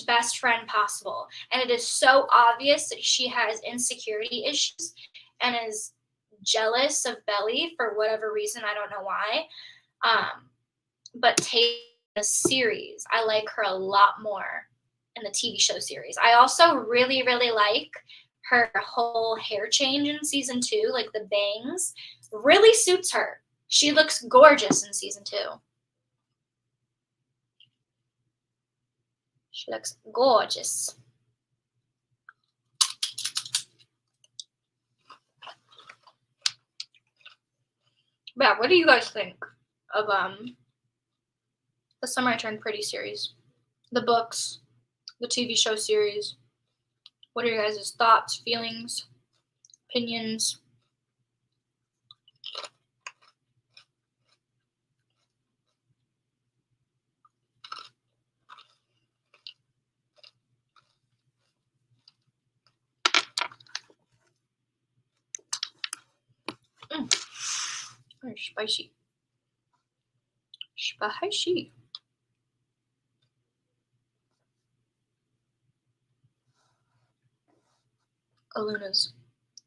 [SPEAKER 1] best friend possible. And it is so obvious that she has insecurity issues and is jealous of Belly for whatever reason. I don't know why. But Taylor in the series, I like her a lot more in the TV show series. I also really, really like her whole hair change in season 2, like the bangs. Really suits her. She looks gorgeous in season 2. She looks gorgeous. But yeah, what do you guys think of the Summer I Turned Pretty series? The books, the TV show series. What are your guys' thoughts, feelings, opinions? Oh, spicy. Spicy. Aluna's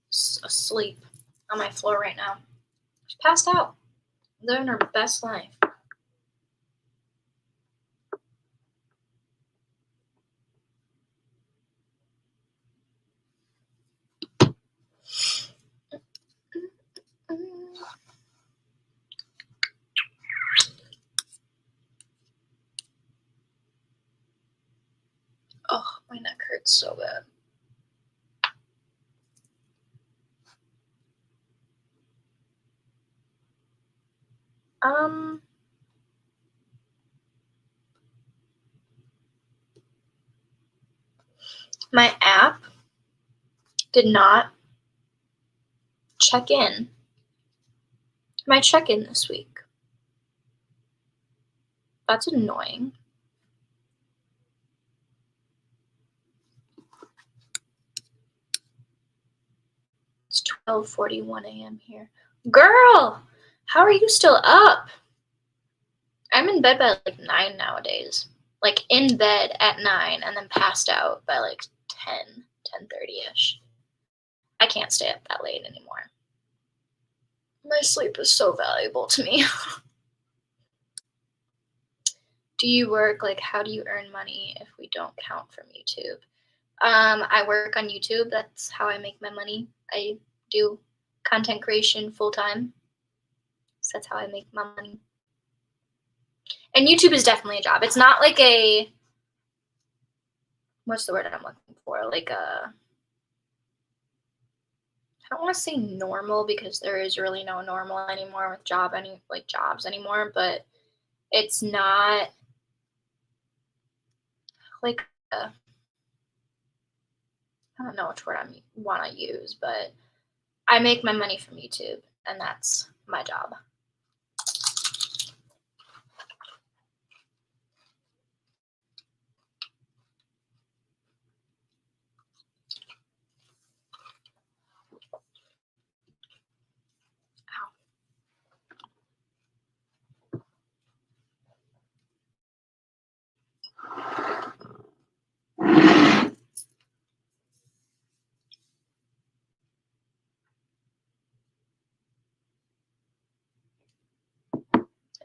[SPEAKER 1] asleep on my floor right now. She's passed out. Living her best life. Oh, my neck hurts so bad. My app did not check in my check-in this week. That's annoying. It's 12:41 a.m. here. Girl, how are you still up? I'm in bed by like 9 nowadays. Like in bed at 9 and then passed out by like 10:30ish. I can't stay up that late anymore. My sleep is so valuable to me. Do you work? Like, how do you earn money if we don't count from YouTube? I work on YouTube. That's how I make my money. I do content creation full time. So that's how I make my money. And YouTube is definitely a job. It's not like a, what's the word I'm looking for? Like a, I don't want to say normal because there is really no normal anymore with jobs anymore, but it's not like a, I don't know which word I want to use, but I make my money from YouTube and that's my job.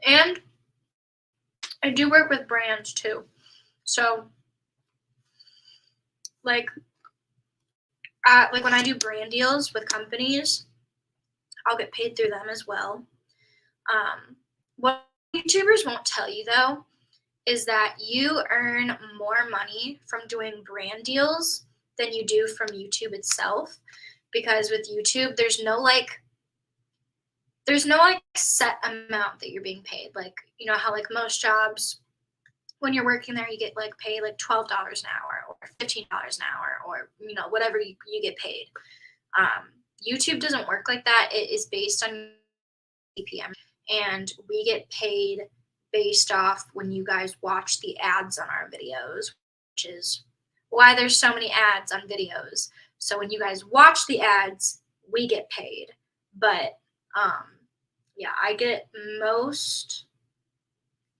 [SPEAKER 1] And I do work with brands too. So like when I do brand deals with companies, I'll get paid through them as well. What YouTubers won't tell you though is that you earn more money from doing brand deals than you do from YouTube itself. Because with YouTube, there's no like set amount that you're being paid. Like, you know how like most jobs, when you're working there, you get like paid like $12 an hour or $15 an hour or, you know, whatever you get paid. YouTube doesn't work like that. It is based on CPM, and we get paid based off when you guys watch the ads on our videos, which is why there's so many ads on videos. So when you guys watch the ads, we get paid. But yeah, I get most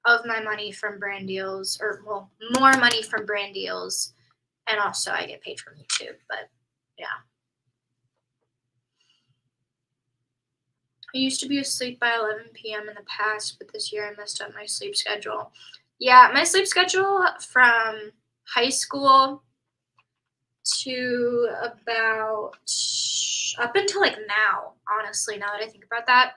[SPEAKER 1] of my money from brand deals, or well, more money from brand deals, and also I get paid from YouTube. But yeah. I used to be asleep by 11 p.m. in the past, but this year I messed up my sleep schedule. Yeah, my sleep schedule from high school to about up until like now, honestly, now that I think about that,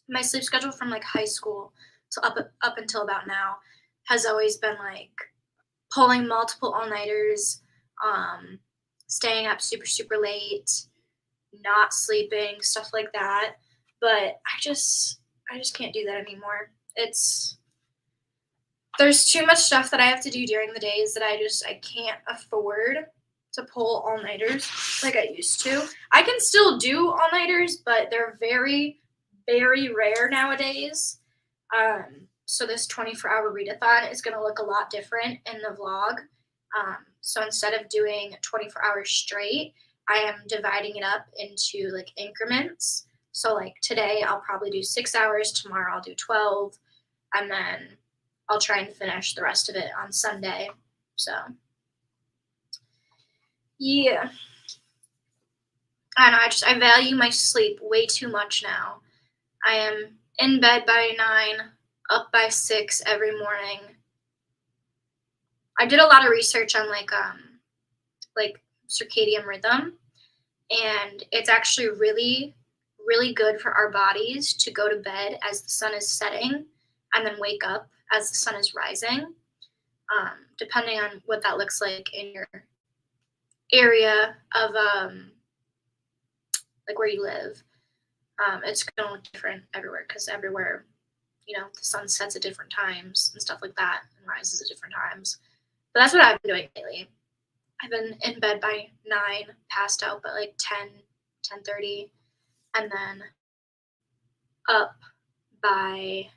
[SPEAKER 1] my sleep schedule from like high school to up until about now has always been like pulling multiple all-nighters, staying up super, super late, not sleeping, stuff like that. But I just can't do that anymore. There's too much stuff that I have to do during the days that I can't afford to pull all-nighters like I used to. I can still do all-nighters, but they're very, very rare nowadays. So this 24-hour readathon is going to look a lot different in the vlog. So instead of doing 24 hours straight, I am dividing it up into like increments. So like today I'll probably do 6 hours, tomorrow I'll do 12, and then I'll try and finish the rest of it on Sunday. So yeah. I know, I value my sleep way too much now. I am in bed by 9, up by 6 every morning. I did a lot of research on like circadian rhythm, and it's actually really, really good for our bodies to go to bed as the sun is setting and then wake up as the sun is rising, depending on what that looks like in your area of like where you live. It's going to look different everywhere because everywhere, you know, the sun sets at different times and stuff like that and rises at different times. But that's what I've been doing lately. I've been in bed by 9, passed out by like 10:30, and then up by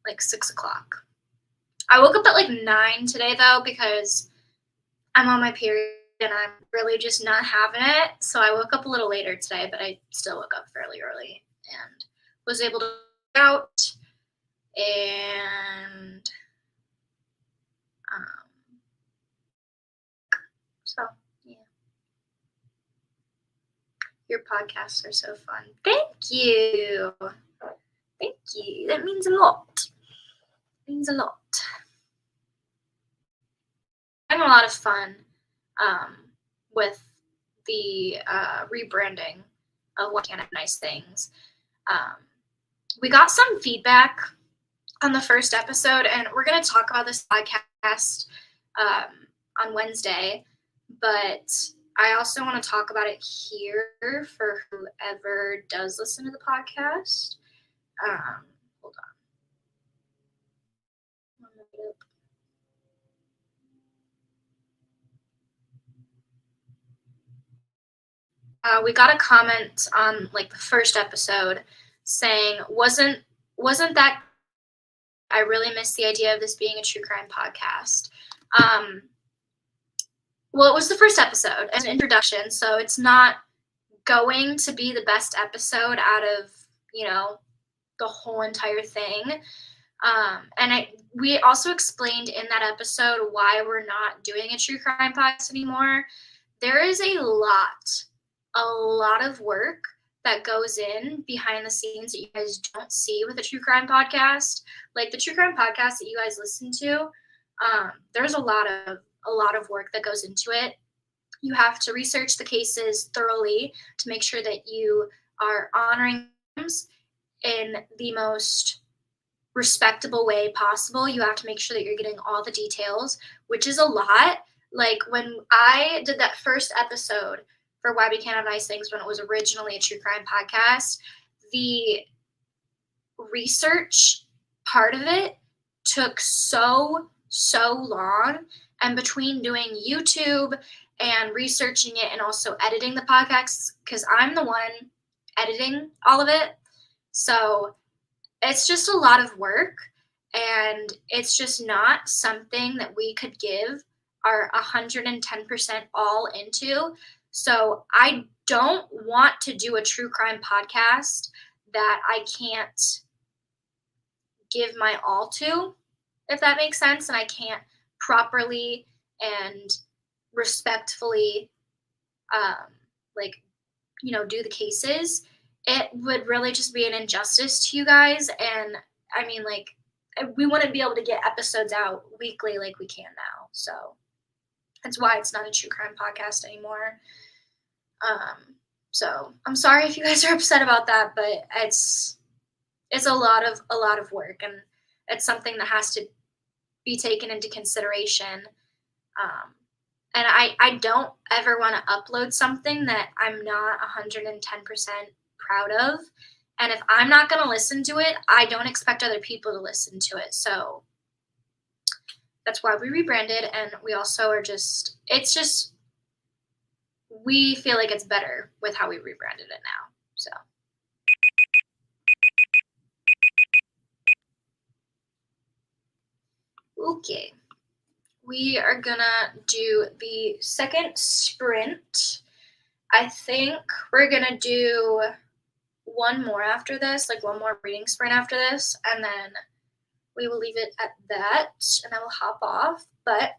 [SPEAKER 1] like 6 o'clock. I woke up at like 9 today though because I'm on my period and I'm really just not having it. So I woke up a little later today, but I still woke up fairly early and was able to work out and so yeah. Your podcasts are so fun. Thank you. Thank you. That means a lot. It means a lot. having a lot of fun um, with the rebranding of What Can Have Nice Things. Um, we got some feedback on the first episode, and we're going to talk about this podcast on Wednesday, but I also want to talk about it here for whoever does listen to the podcast. Hold on. We got a comment on like the first episode saying wasn't that I really miss the idea of this being a true crime podcast. Um, well, it was the first episode, an introduction, so it's not going to be the best episode out of the whole entire thing. We also explained in that episode why we're not doing a true crime podcast anymore. There is a lot of work that goes in behind the scenes that you guys don't see with a true crime podcast. Like the true crime podcast that you guys listen to, there's a lot of work that goes into it. You have to research the cases thoroughly to make sure that you are honoring them in the most respectable way possible. You have to make sure that you're getting all the details, which is a lot. Like when I did that first episode for Why We Can't Have Nice Things when it was originally a true crime podcast, the research part of it took so long. And between doing YouTube and researching it and also editing the podcast, because I'm the one editing all of it, so it's just a lot of work, and it's just not something that we could give our 110% all into. So I don't want to do a true crime podcast that I can't give my all to, if that makes sense, and I can't properly and respectfully do the cases. It would really just be an injustice to you guys, and I mean, like, we wouldn't be able to get episodes out weekly like we can now. So that's why it's not a true crime podcast anymore. So I'm sorry if you guys are upset about that, but it's a lot of work, and it's something that has to be taken into consideration. And I don't ever want to upload something that I'm not 110% proud of. And if I'm not going to listen to it, I don't expect other people to listen to it. So that's why we rebranded. And we also are we feel like it's better with how we rebranded it now. So. Okay. We are gonna do the second sprint. I think we're gonna do one more after this, like one more reading sprint after this, and then we will leave it at that, and I will hop off, but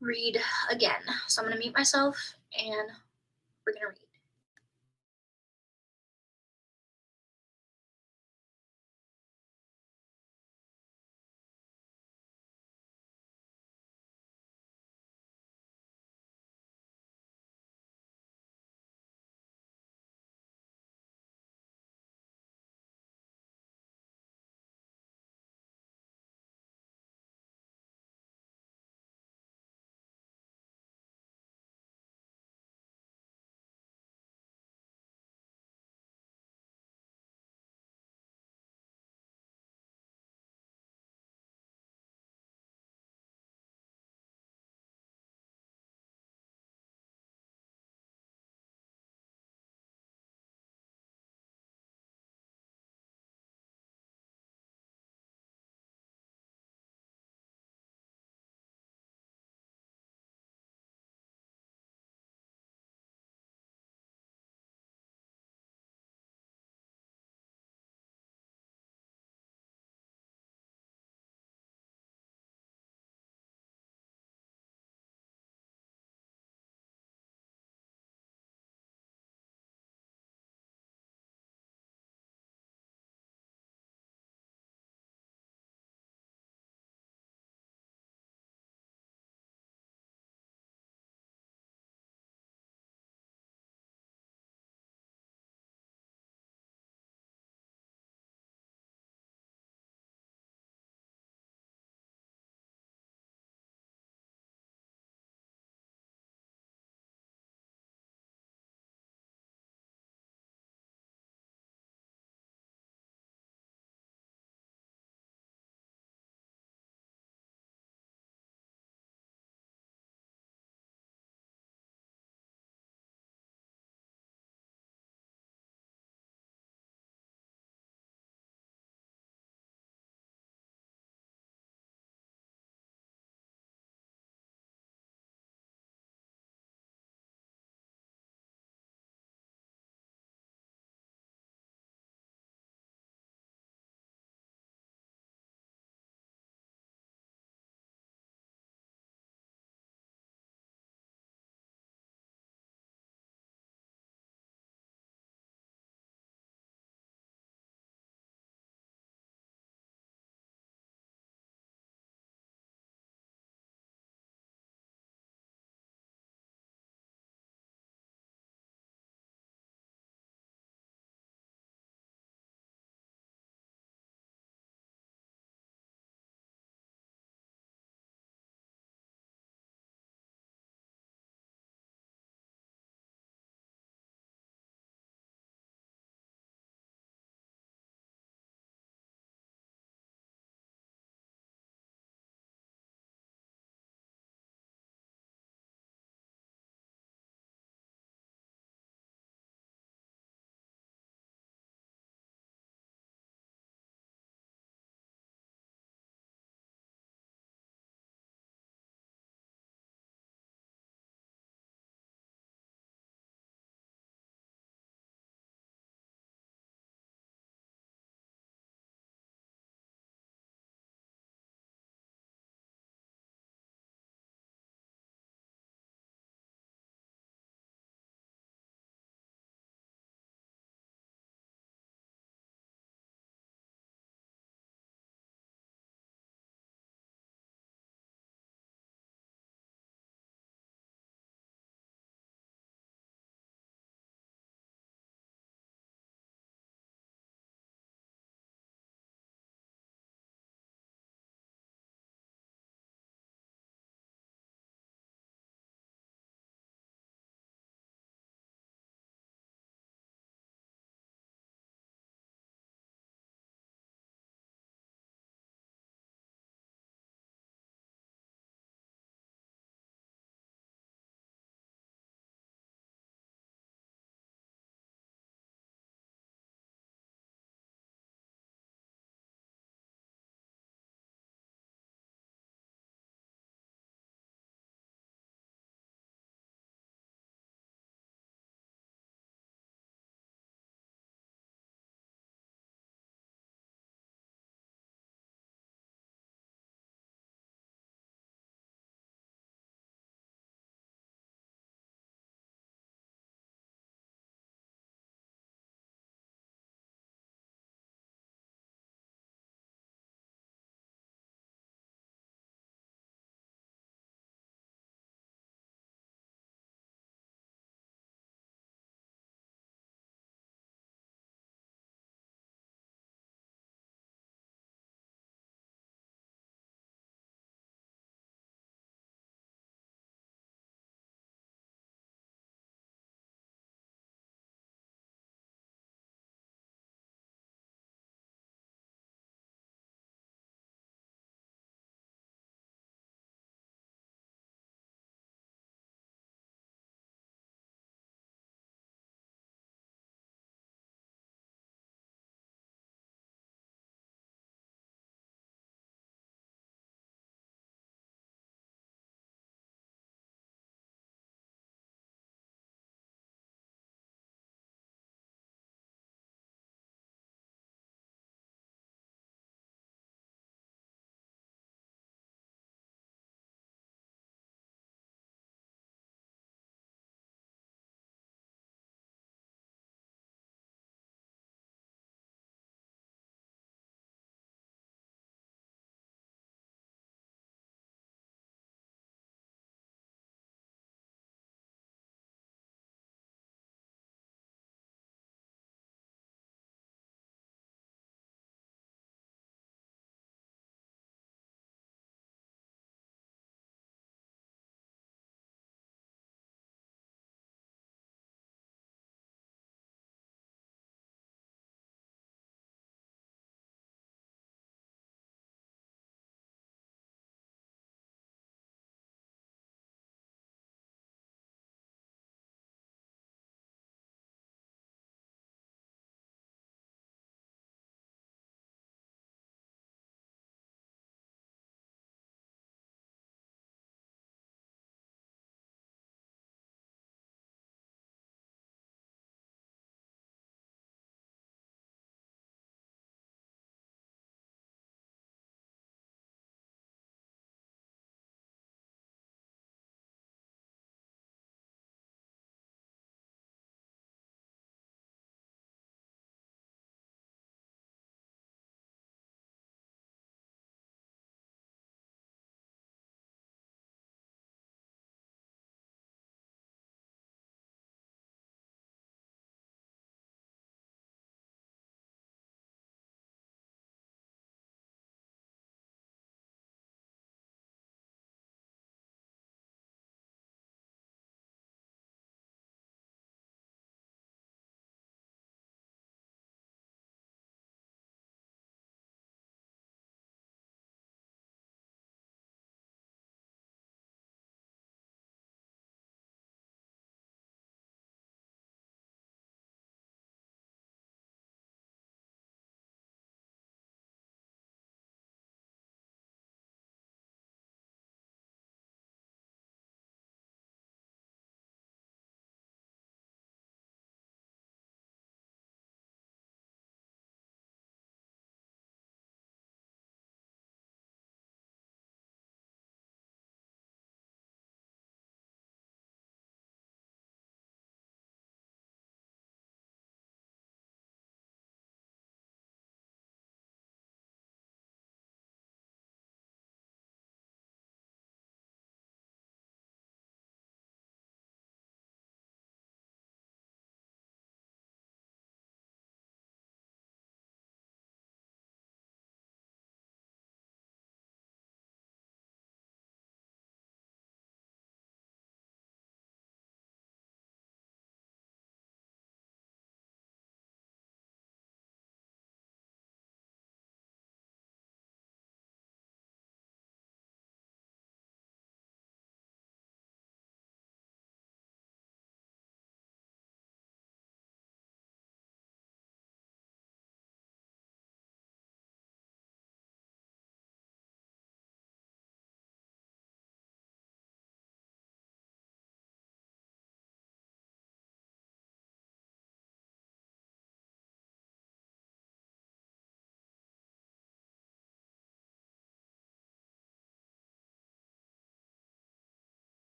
[SPEAKER 1] read again. So I'm gonna mute myself, and we're gonna read.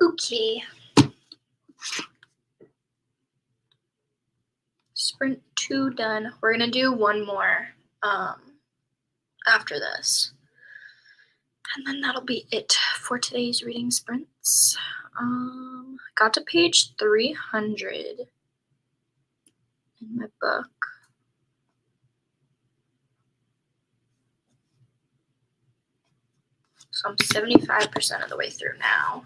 [SPEAKER 1] Okay. Sprint 2 done. We're gonna do one more after this. And then that'll be it for today's reading sprints. Got to page 300 in my book. So I'm 75% of the way through now.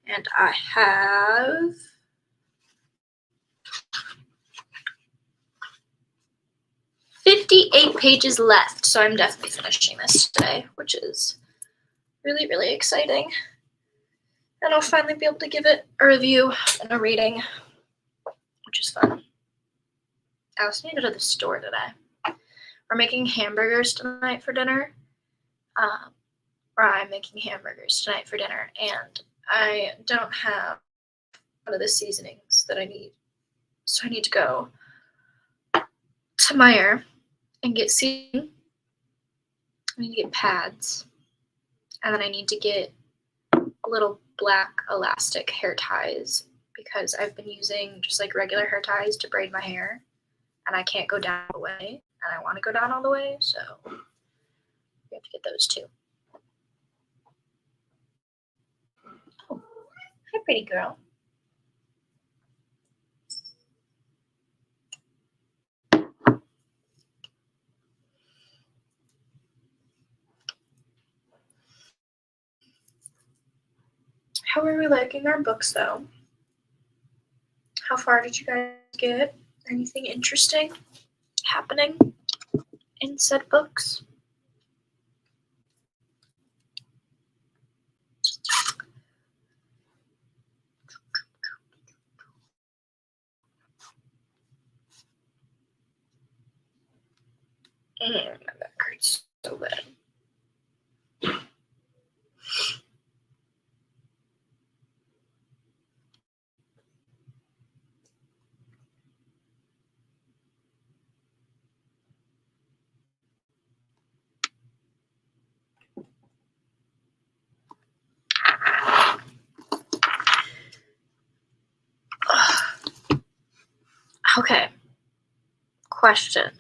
[SPEAKER 1] And I have 58 pages left. So I'm definitely finishing this today, which is really, really exciting. And I'll finally be able to give it a review and a rating, which is fun. I also need to go to the store today. We're making hamburgers tonight for dinner. Or I'm making hamburgers tonight for dinner, and I don't have one of the seasonings that I need. So I need to go to Meijer and get seasoning. I need to get pads. And then I need to get little black elastic hair ties because I've been using just like regular hair ties to braid my hair, and I can't go down all the way, and I want to go down all the way, so we have to get those too. Oh, hi, pretty girl. How are we liking our books, though? How far did you guys get? Anything interesting happening in said books? My back hurts so bad. Okay. Question.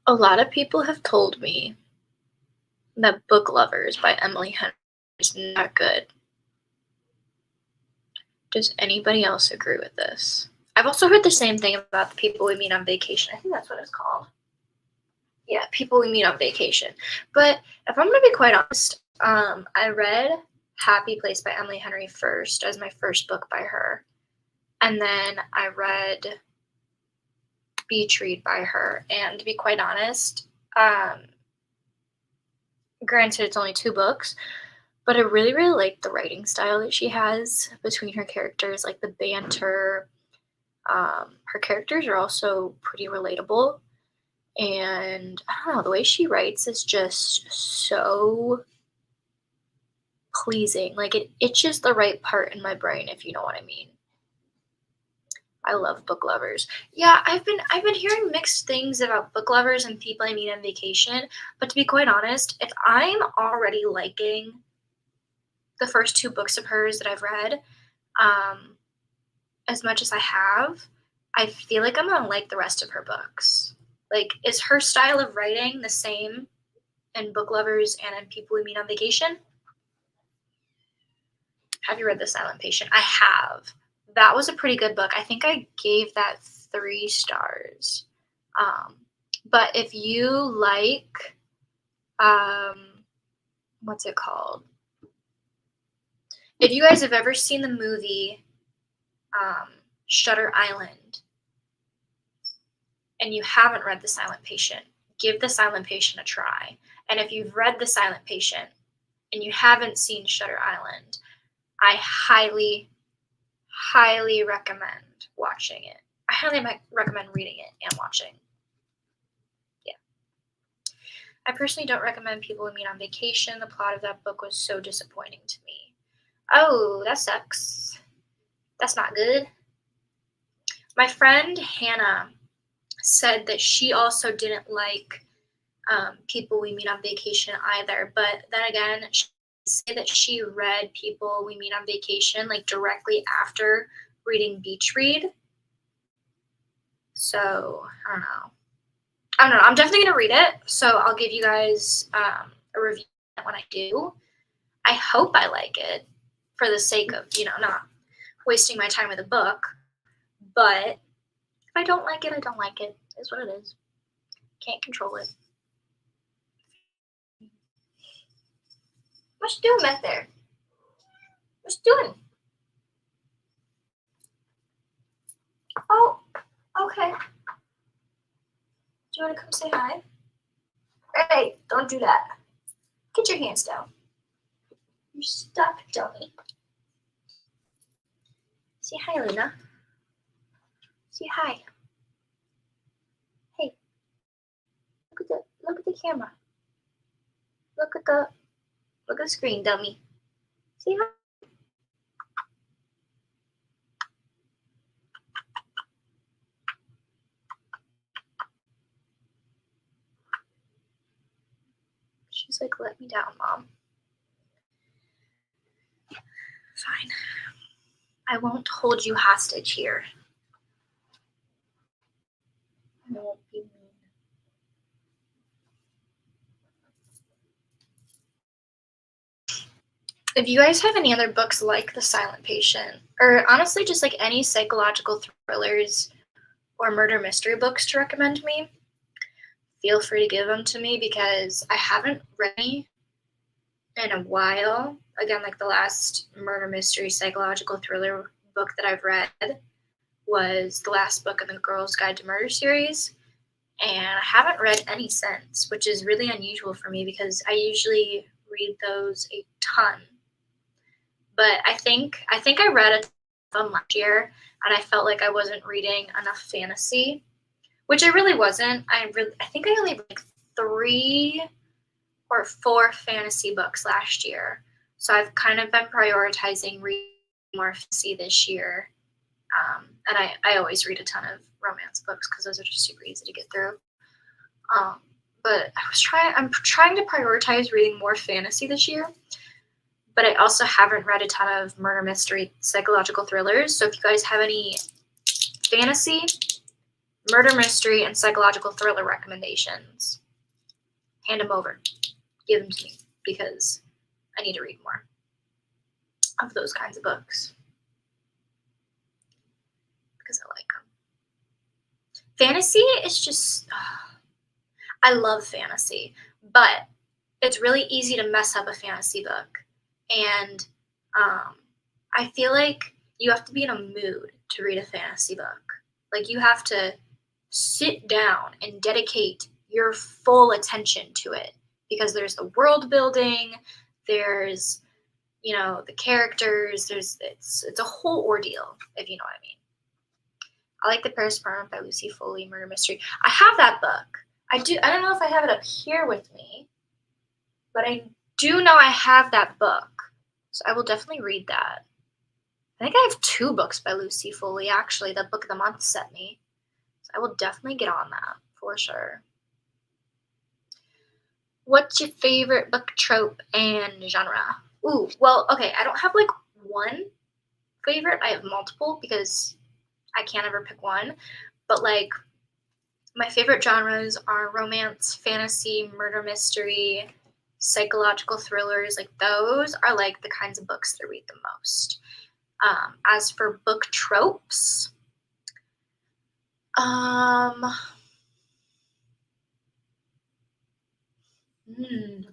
[SPEAKER 1] A lot of people have told me that Book Lovers by Emily Henry is not good. Does anybody else agree with this? I've also heard the same thing about the People We Meet on Vacation. I think that's what it's called. Yeah, People We Meet on Vacation. But if I'm going to be quite honest, I read Happy Place by Emily Henry first as my first book by her. And then I read Beach Read by her. And to be quite honest, granted it's only 2 books, but I really, really like the writing style that she has between her characters, like the banter. Her characters are also pretty relatable. And I don't know, the way she writes is just so pleasing. Like it itches the right part in my brain, if you know what I mean. I love Book Lovers. Yeah, I've been hearing mixed things about Book Lovers and People I Meet on Vacation, but to be quite honest, if I'm already liking the first 2 books of hers that I've read, as much as I have, I feel like I'm gonna like the rest of her books. Like, is her style of writing the same in Book Lovers and in People We Meet on Vacation? Have you read The Silent Patient? I have. That was a pretty good book. I think I gave that 3 stars. But if you like, what's it called? If you guys have ever seen the movie Shutter Island and you haven't read The Silent Patient, give The Silent Patient a try. And if you've read The Silent Patient and you haven't seen Shutter Island, I highly, highly recommend watching it. I highly recommend reading it and watching. Yeah. I personally don't recommend People We Meet on Vacation. The plot of that book was so disappointing to me. Oh, that sucks. That's not good. My friend Hannah said that she also didn't like People We Meet on Vacation either. But then again, she say that she read People We Meet on Vacation like directly after reading Beach Read. So I don't know. I'm definitely gonna read it. So I'll give you guys a review when I do. I hope I like it for the sake of, not wasting my time with a book. But if I don't like it, I don't like it. Is what it is. Can't control it. What you doing back there? What you doing? Oh, okay. Do you want to come say hi? Hey, don't do that. Get your hands down. You stuck, dummy. Say hi, Luna. Say hi. Hey, look at the camera. Look at the screen, dummy. Say hi. She's like, let me down, Mom. Fine. I won't hold you hostage here. I won't be mean. If you guys have any other books like The Silent Patient, or honestly just like any psychological thrillers or murder mystery books to recommend me, feel free to give them to me because I haven't read any in a while. Again, like the last murder mystery psychological thriller book that I've read was the last book in the Girl's Guide to Murder series, and I haven't read any since, which is really unusual for me because I usually read those a ton. But I think I read a ton last year, and I felt like I wasn't reading enough fantasy, which I really wasn't. I think I only read like 3 or 4 fantasy books last year. So I've kind of been prioritizing reading more fantasy this year. And I always read a ton of romance books because those are just super easy to get through. But I'm trying to prioritize reading more fantasy this year. But I also haven't read a ton of murder mystery psychological thrillers. So if you guys have any fantasy, murder mystery, and psychological thriller recommendations, hand them over. Give them to me because I need to read more of those kinds of books because I like them. Fantasy is just, I love fantasy, but it's really easy to mess up a fantasy book. And I feel like you have to be in a mood to read a fantasy book. Like you have to sit down and dedicate your full attention to it because there's the world building, there's the characters, it's a whole ordeal, if you know what I mean. I like The Paris by Lucy Foley, murder mystery. I have that book. I don't know if I have it up here with me, but I do know I have that book. So I will definitely read that. I think I have 2 books by Lucy Foley, actually, that Book of the Month sent me. So I will definitely get on that, for sure. What's your favorite book trope and genre? Ooh, well, okay, I don't have like one favorite. I have multiple because I can't ever pick one. But like, my favorite genres are romance, fantasy, murder mystery, psychological thrillers. Like those are like the kinds of books that I read the most. As for book tropes, that's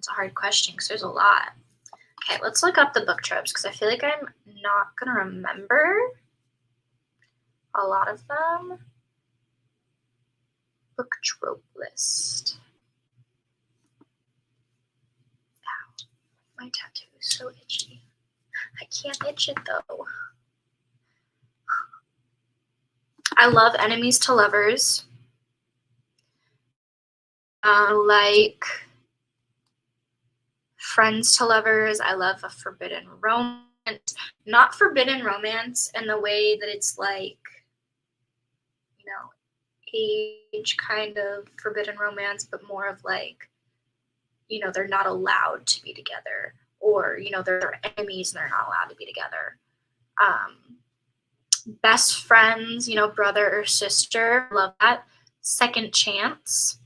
[SPEAKER 1] a hard question because there's a lot. Okay, let's look up the book tropes because I feel like I'm not gonna remember a lot of them. Book trope list. Ow, my tattoo is so itchy. I can't itch it though. I love enemies to lovers. Like friends to lovers. I love a forbidden romance. Not forbidden romance in the way that it's like, age kind of forbidden romance, but more of like, they're not allowed to be together. Or or, you know, they're enemies and they're not allowed to be together. Best friends, you know, brother or sister, love that. Second chance.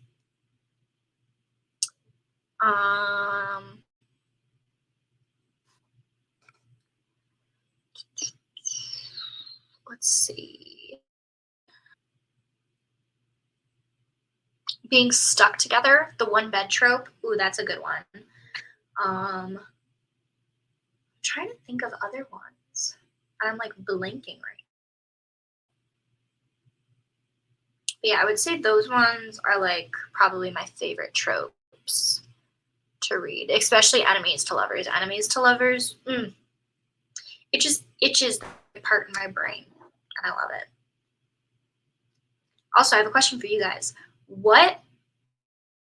[SPEAKER 1] Let's see. Being stuck together, the one bed trope. Ooh, that's a good one. I'm trying to think of other ones. I'm like blinking right now. But yeah, I would say those ones are like probably my favorite tropes to read, especially enemies to lovers. Enemies to lovers, it just itches the part in my brain, and I love it. Also, I have a question for you guys. What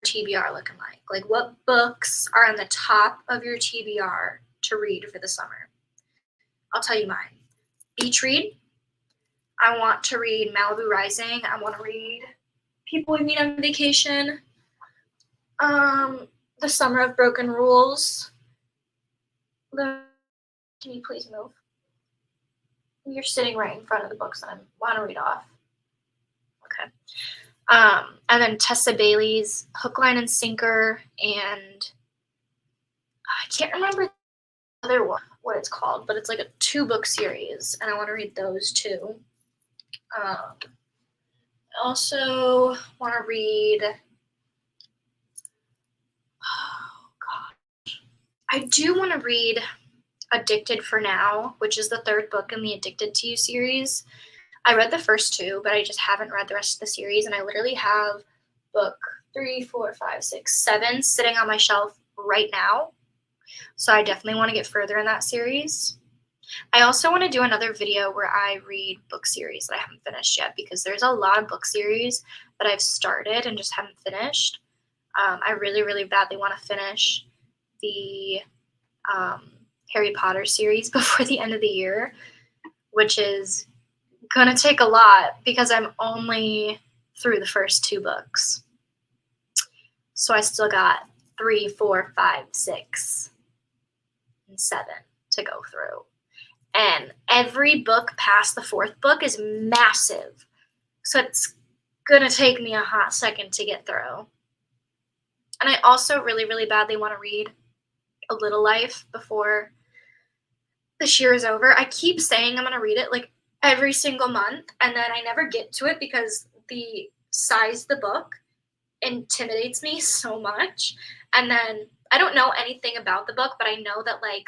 [SPEAKER 1] TBR looking like? Like, what books are on the top of your TBR to read for the summer? I'll tell you mine. Beach read. I want to read Malibu Rising. I want to read People We Meet on Vacation. The Summer of Broken Rules. Can you please move? You're sitting right in front of the books that I want to read off. Okay. And then Tessa Bailey's Hook, Line, and Sinker, and I can't remember the other one, what it's called, but it's like a 2-book series, and I want to read those too. I also want to read, oh gosh, I do want to read Addicted for Now, which is the 3rd book in the Addicted to You series. I read the first 2, but I just haven't read the rest of the series, and I literally have book 3, 4, 5, 6, 7 sitting on my shelf right now. So I definitely want to get further in that series. I also want to do another video where I read book series that I haven't finished yet, because there's a lot of book series that I've started and just haven't finished. I really, really badly want to finish the Harry Potter series before the end of the year, which is going to take a lot because I'm only through the first 2 books. So I still got 3, 4, 5, 6, and 7 to go through. And every book past the 4th book is massive. So it's going to take me a hot second to get through. And I also really, really badly want to read A Little Life before this year is over. I keep saying I'm going to read it like every single month, and then I never get to it because the size of the book intimidates me so much. And then I don't know anything about the book, but I know that like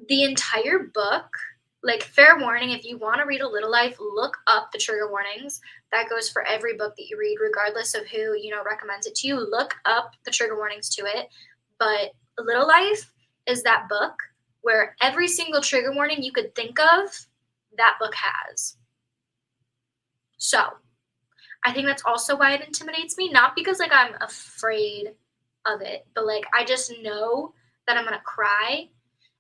[SPEAKER 1] the entire book, like, fair warning, if you want to read A Little Life, look up the trigger warnings. That goes for every book that you read, regardless of who, you know, recommends it to you. Look up the trigger warnings to it. But A Little Life is that book where every single trigger warning you could think of, that book has. So I think that's also why it intimidates me. Not because like I'm afraid of it, but like I just know that I'm gonna cry,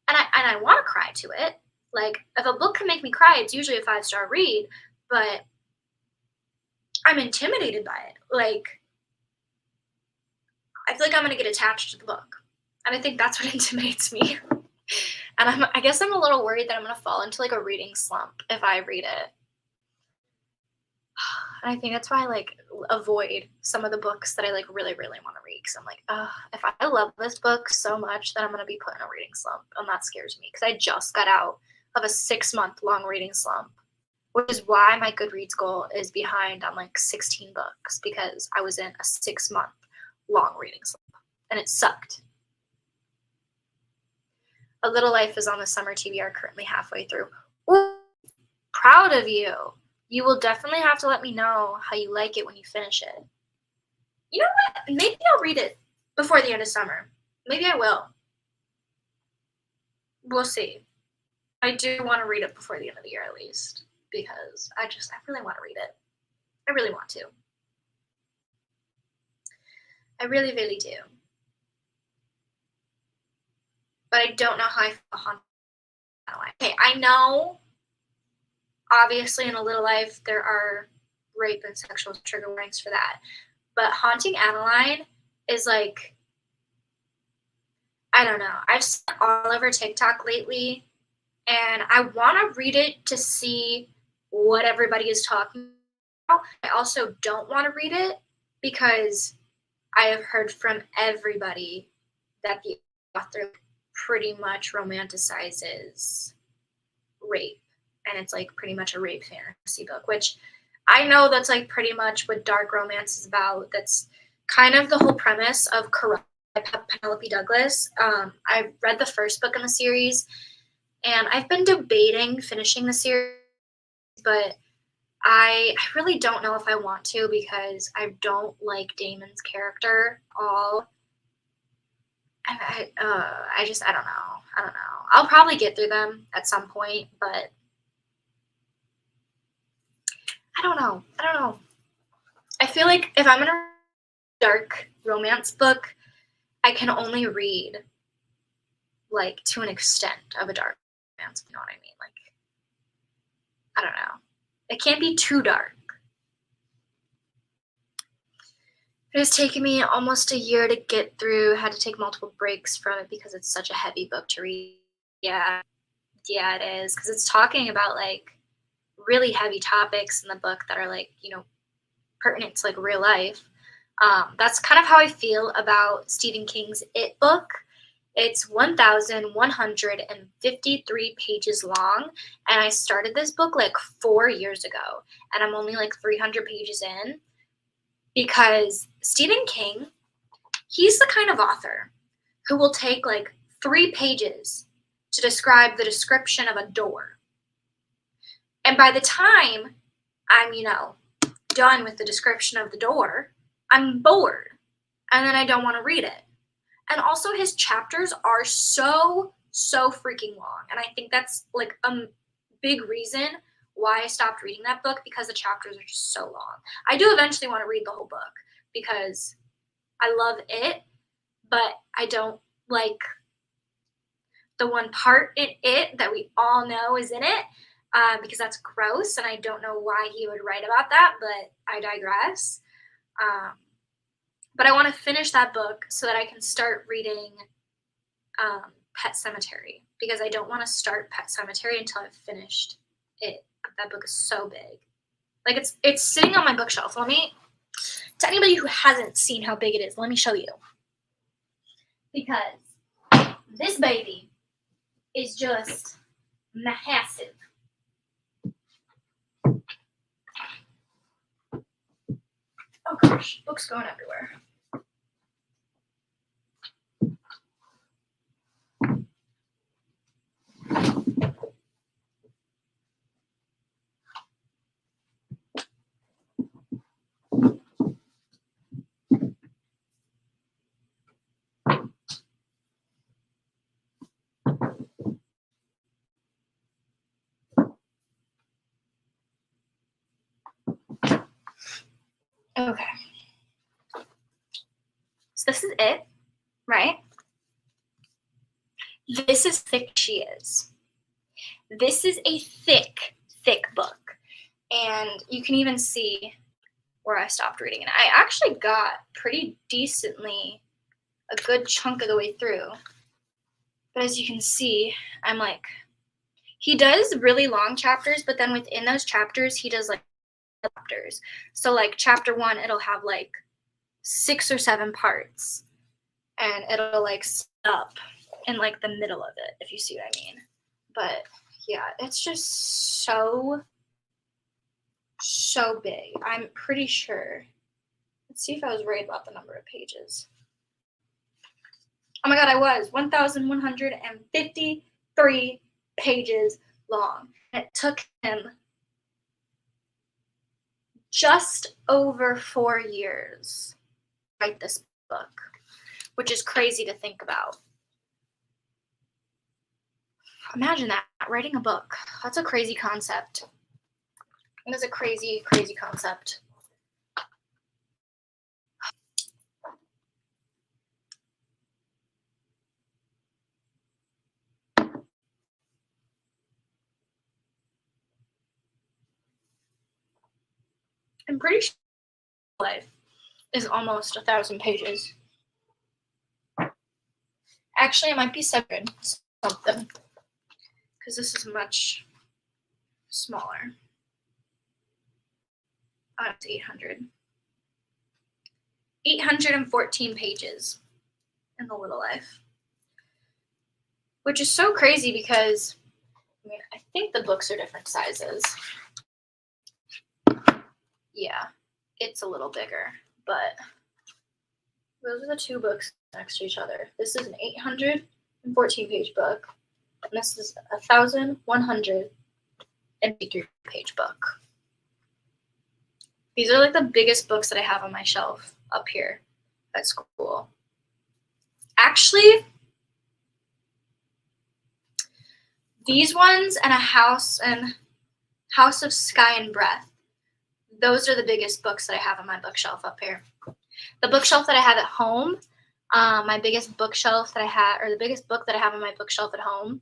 [SPEAKER 1] and I want to cry to it. Like, if a book can make me cry, it's usually a 5-star read, but I'm intimidated by it. Like, I feel like I'm gonna get attached to the book, and I think that's what intimidates me. And I guess I'm a little worried that I'm gonna fall into like a reading slump if I read it. And I think that's why I like avoid some of the books that I like really, really want to read, because I'm like, if I love this book so much, then I'm gonna be put in a reading slump, and that scares me because I just got out of a 6-month-long reading slump, which is why my Goodreads goal is behind on like 16 books, because I was in a 6-month-long reading slump, and it sucked. A Little Life is on the summer TBR, currently halfway through. Ooh, proud of you. You will definitely have to let me know how you like it when you finish it. You know what? Maybe I'll read it before the end of summer. Maybe I will. We'll see. I do want to read it before the end of the year at least, because I really want to read it. I really want to. I really, really do. But I don't know how I feel Haunting Adeline. Okay, I know, obviously in A Little Life there are rape and sexual trigger warnings for that. But Haunting Adeline is like, I don't know. I've seen it all over TikTok lately, and I want to read it to see what everybody is talking about. I also don't want to read it because I have heard from everybody that the author pretty much romanticizes rape, and it's like pretty much a rape fantasy book, which I know that's like pretty much what dark romance is about. That's kind of the whole premise of Corrupt by Penelope Douglas. I read the first book in the series, and I've been debating finishing the series, but I really don't know if I want to because I don't like Damon's character all. I don't know. I don't know. I'll probably get through them at some point, but I don't know. I don't know. I feel like if I'm gonna read a dark romance book, I can only read like to an extent of a dark romance. You know what I mean? Like, I don't know. It can't be too dark. It has taken me almost a year to get through. Had to take multiple breaks from it because it's such a heavy book to read. Yeah, yeah, it is because it's talking about like really heavy topics in the book that are like pertinent to like real life. That's kind of how I feel about Stephen King's It book. It's 1,153 pages long, and I started this book like 4 years ago, and I'm only like 300 pages in because Stephen King, he's the kind of author who will take like 3 pages to describe the description of a door. And by the time I'm, done with the description of the door, I'm bored and then I don't want to read it. And also his chapters are so freaking long. And I think that's like a big reason why I stopped reading that book because the chapters are just so long. I do eventually want to read the whole book because I love it, but I don't like the one part in it that we all know is in it because that's gross and I don't know why he would write about that, but I digress. But I want to finish that book so that I can start reading Pet Sematary because I don't want to start Pet Sematary until I've finished it. That book is so big. Like it's sitting on my bookshelf. To anybody who hasn't seen how big it is, let me show you. Because this baby is just massive. Oh gosh, books going everywhere. Okay. So this is it, right? This is thick she is. This is a thick book. And you can even see where I stopped reading it. I actually got pretty decently a good chunk of the way through. But as you can see, I'm like, he does really long chapters, but then within those chapters, he does like chapters. So like chapter 1, it'll have like 6 or 7 parts. And it'll like sit up in like the middle of it, if you see what I mean. But yeah, it's just so big. I'm pretty sure. Let's see if I was right about the number of pages. Oh my god, I was 1,153 pages long. It took him just over 4 years to write this book, which is crazy to think about. Imagine that, writing a book. That's a crazy concept. It is a crazy concept. I'm pretty sure life is almost 1,000 pages. Actually, it might be 700 something because this is much smaller. Oh, it's 800. 814 pages in The Little Life. Which is so crazy because, I mean, I think the books are different sizes. Yeah, it's a little bigger, but those are the two books next to each other. This is an 814-page book, and this is a 1,183-page book. These are like the biggest books that I have on my shelf up here at school. Actually, these ones and House of Sky and Breath, those are the biggest books that I have on my bookshelf up here. The bookshelf that I have at home, my biggest bookshelf that I have, or the biggest book that I have on my bookshelf at home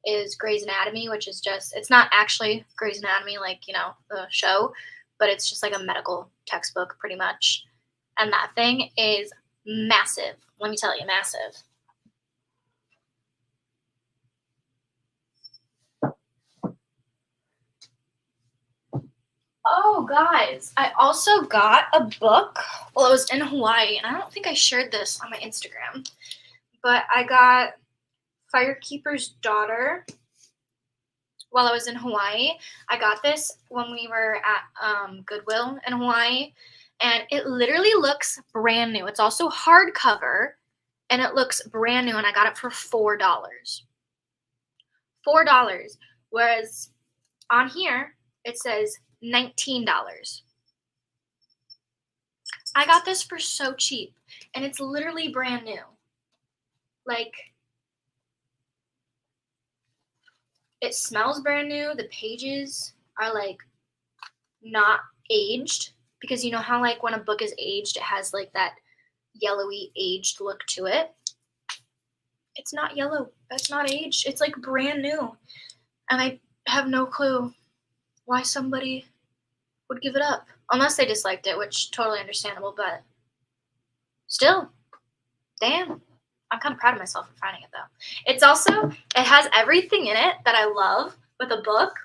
[SPEAKER 1] is Grey's Anatomy, which is just, it's not actually Grey's Anatomy like, you know, the show, but it's just like a medical textbook pretty much. And that thing is massive. Let me tell you, massive. Oh, guys, I also got a book while I was in Hawaii, and I don't think I shared this on my Instagram, but I got Firekeeper's Daughter while I was in Hawaii. I got this when we were at Goodwill in Hawaii, and it literally looks brand new. It's also hardcover, and it looks brand new, and I got it for $4. $4, whereas on here it says $19. I got this for so cheap, and it's literally brand new. Like, it smells brand new. The pages are like not aged, because you know how like when a book is aged, it has like that yellowy aged look to it. It's not yellow. It's not aged. It's like brand new. And I have no clue why somebody would give it up, unless they disliked it, which totally understandable, but still, damn. I'm kind of proud of myself for finding it though. It's also, it has everything in it that I love with a book,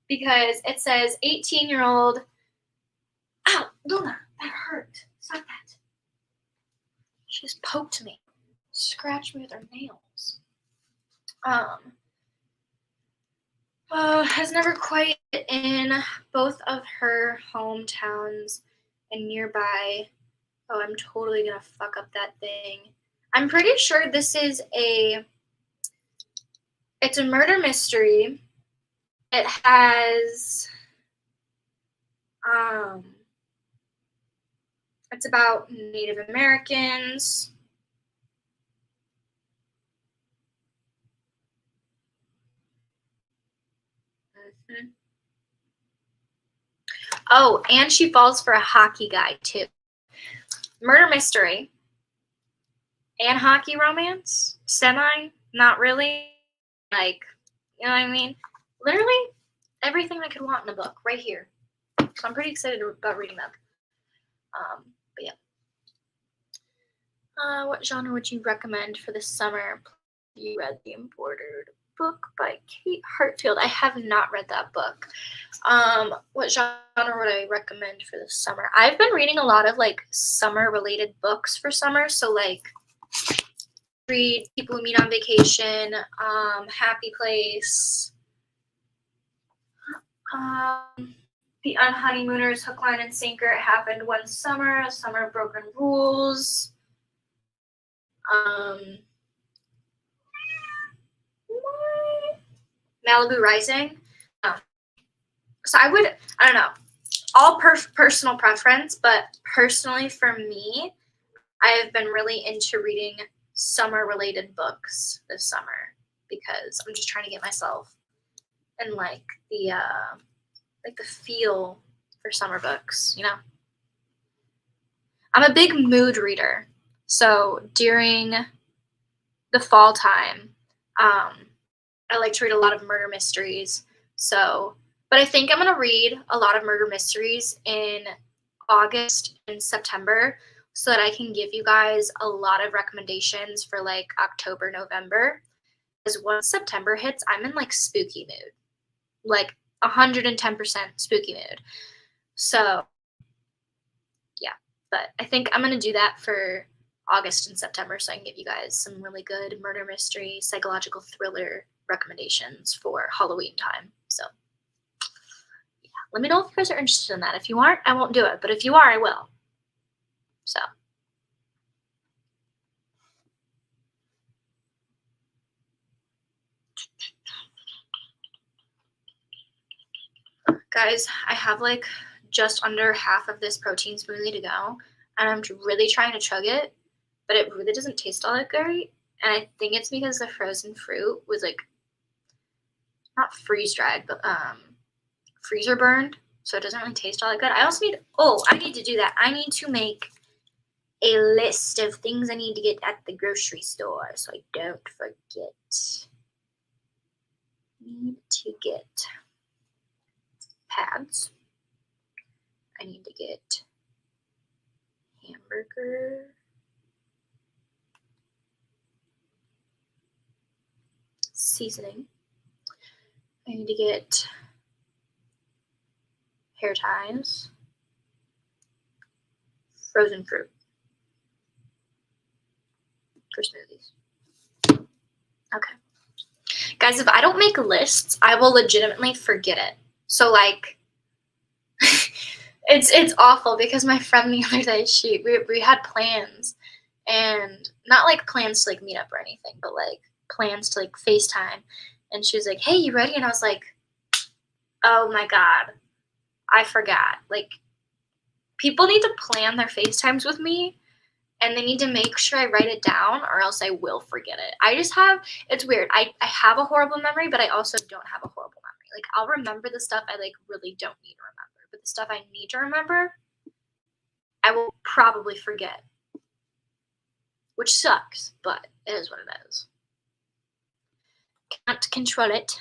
[SPEAKER 1] because it says 18-year-old. Ow, Luna, that hurt. Stop that. She just poked me, scratched me with her nails. Has never quite in both of her hometowns and nearby. Oh, I'm totally gonna fuck up that thing. I'm pretty sure this is it's a murder mystery. It has, it's about Native Americans. Oh, and she falls for a hockey guy too. Murder mystery and hockey romance. Semi, not really. Like, you know what I mean? Literally everything I could want in a book right here. So I'm pretty excited about reading them. But yeah. What genre would you recommend for the summer? You read The Embroidered Book by Kate Hartfield. I have not read that book. What genre would I recommend for the summer? I've been reading a lot of like summer related books for summer. So like read People Who Meet on Vacation, Happy Place, The Unhoneymooners, Hook, Line, and Sinker, It Happened One Summer, A Summer of Broken Rules. Malibu Rising. So I don't know, all personal preference, but personally for me, I have been really into reading summer-related books this summer, because I'm just trying to get myself in like the feel for summer books, you know? I'm a big mood reader, so during the fall time, I like to read a lot of murder mysteries. So, but I think I'm going to read a lot of murder mysteries in August and September. so that I can give you guys a lot of recommendations for like October, November. Because once September hits, I'm in like spooky mood, like 110% spooky mood. So yeah, but I think I'm going to do that for August and September so I can give you guys some really good murder mystery, psychological thriller recommendations for Halloween time. So yeah, let me know if you guys are interested in that. If you aren't, I won't do it, but if you are, I will. So guys, I have like just under half of this protein smoothie to go, and I'm really trying to chug it, but it really doesn't taste all that great. And I think it's because the frozen fruit was like not freeze dried, but freezer burned, so it doesn't really taste all that good. I also need, I need to do that. I need to make a list of things I need to get at the grocery store so I don't forget. Need to get pads. I need to get hamburger. Seasoning. I need to get hair ties. Frozen fruit for smoothies. Okay. Guys, if I don't make lists, I will legitimately forget it. So like it's awful because my friend the other day, we had plans, and not like plans to like meet up or anything, but like plans to like FaceTime, and she was like, "Hey, you ready?" And I was like, "Oh my god, I forgot." Like, people need to plan their FaceTimes with me, and they need to make sure I write it down, or else I will forget it. It's weird. I have a horrible memory, but I also don't have a horrible memory. Like, I'll remember the stuff I like really don't need to remember, but the stuff I need to remember, I will probably forget, which sucks, but it is what it is. Can't control it.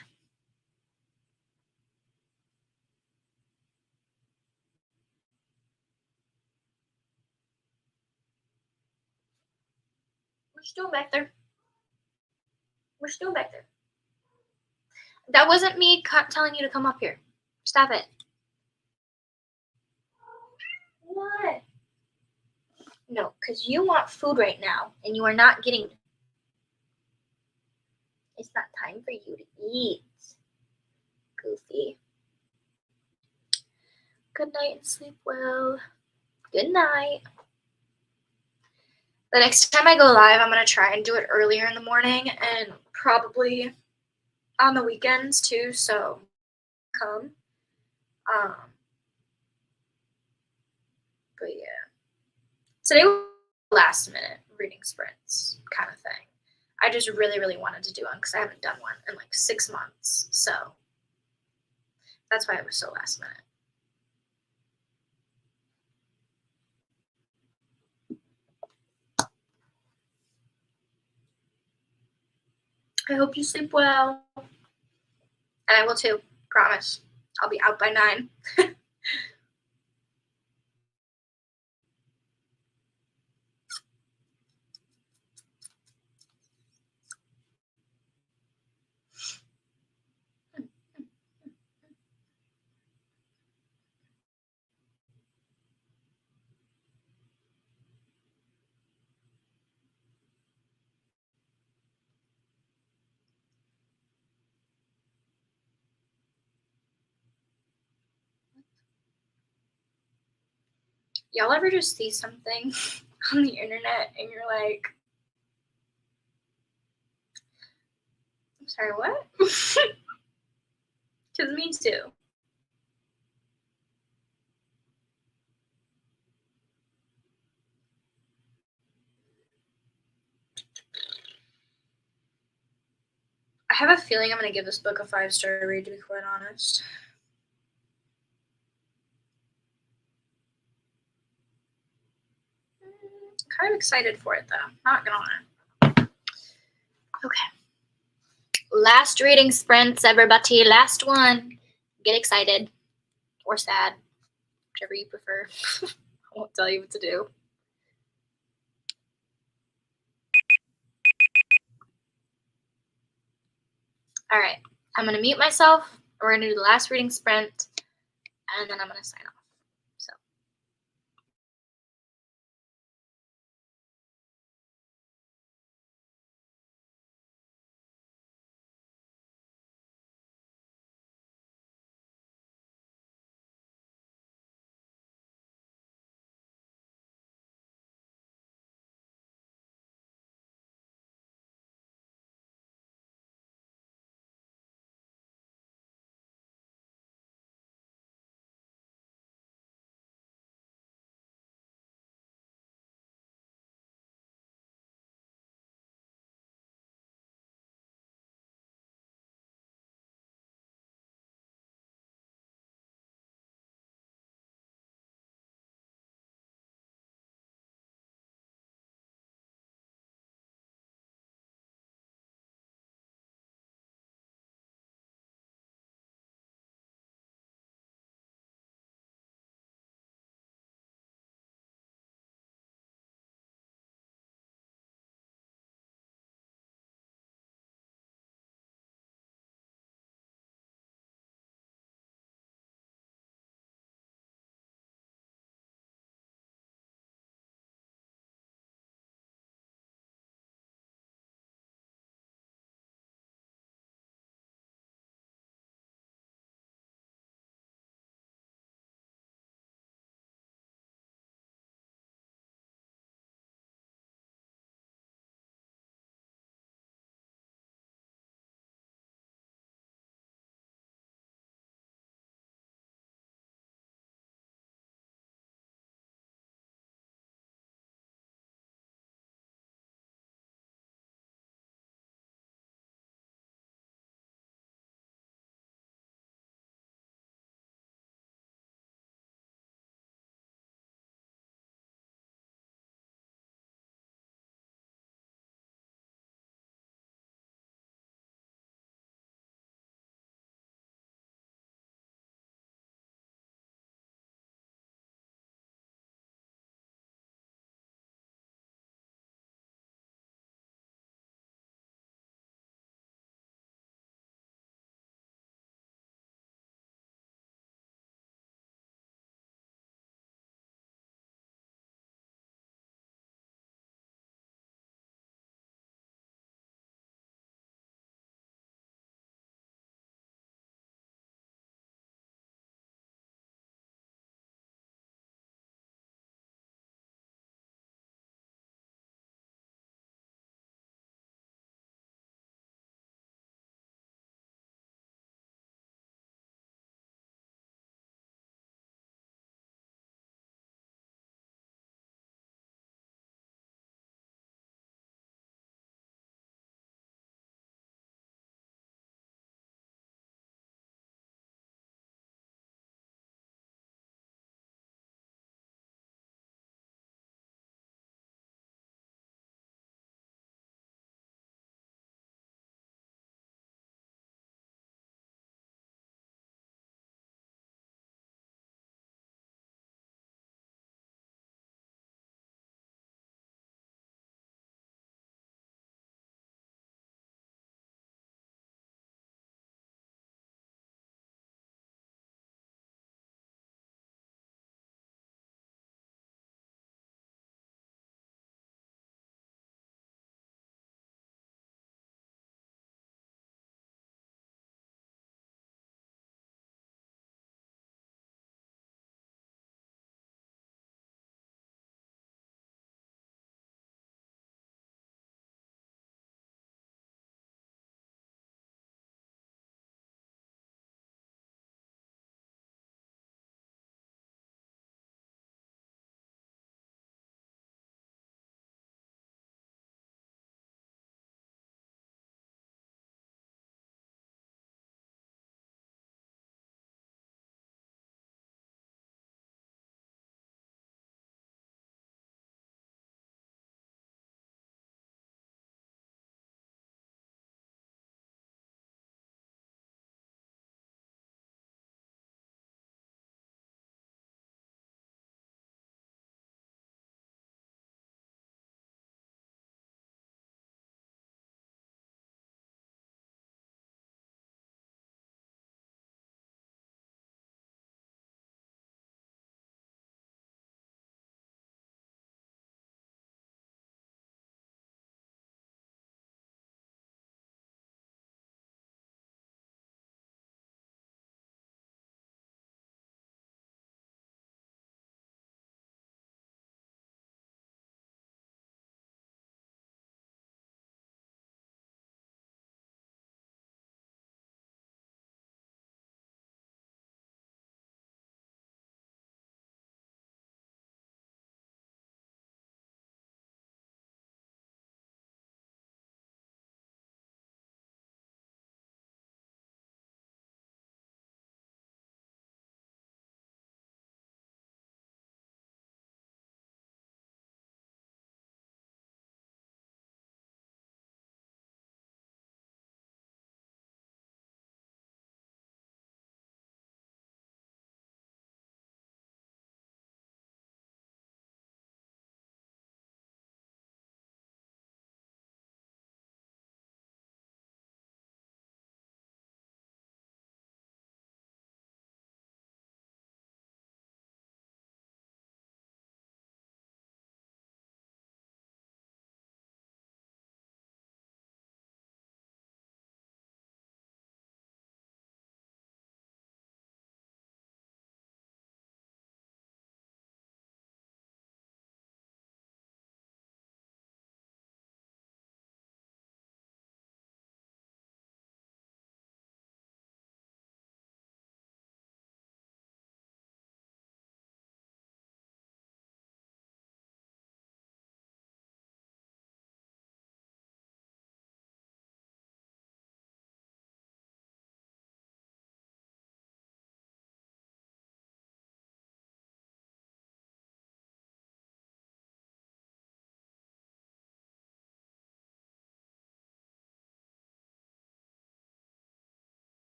[SPEAKER 1] We're still back there. We're still back there. That wasn't me telling you to come up here. Stop it. What? No, because you want food right now, and you are not getting it. It's not time for you to eat. Goofy. Good night and sleep well. Good night. The next time I go live, I'm going to try and do it earlier in the morning and probably on the weekends too, so come. But yeah. Today was last minute reading sprints kind of thing. I just really, really wanted to do one because I haven't done one in like 6 months. So that's why it was so last minute. I hope you sleep well. And I will too. Promise. I'll be out by 9. Y'all ever just see something on the internet and you're like, I'm sorry, what? Because me too. I have a feeling I'm going to give this book a 5-star read, to be quite honest. Kind of excited for it though, not gonna lie. Okay. Last reading sprints, everybody. Last one. Get excited or sad, whichever you prefer. I won't tell you what to do. All right, I'm gonna mute myself. We're gonna do the last reading sprint, and then I'm gonna sign off. So.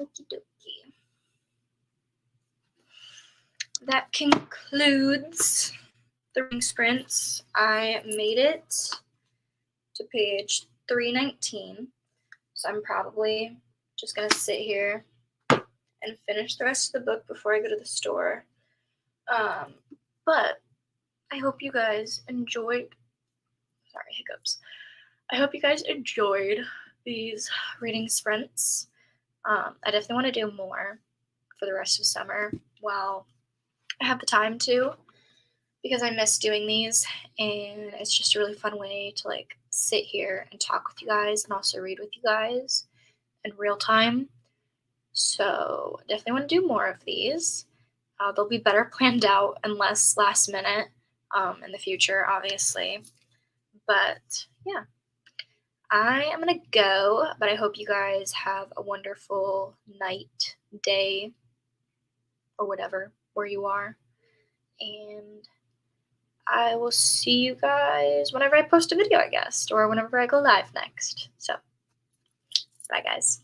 [SPEAKER 1] Okie dokie. That concludes the reading sprints. I made it to page 319, so I'm probably just gonna sit here and finish the rest of the book before I go to the store. But I hope you guys enjoyed. Sorry, hiccups. I hope you guys enjoyed these reading sprints. I definitely want to do more for the rest of summer while I have the time to, because I miss doing these, and it's just a really fun way to like sit here and talk with you guys and also read with you guys in real time. So definitely want to do more of these. They'll be better planned out and less last minute in the future, obviously. But yeah, I am going to go, but I hope you guys have a wonderful night, day, or whatever, where you are. And I will see you guys whenever I post a video, I guess, or whenever I go live next. So, bye, guys.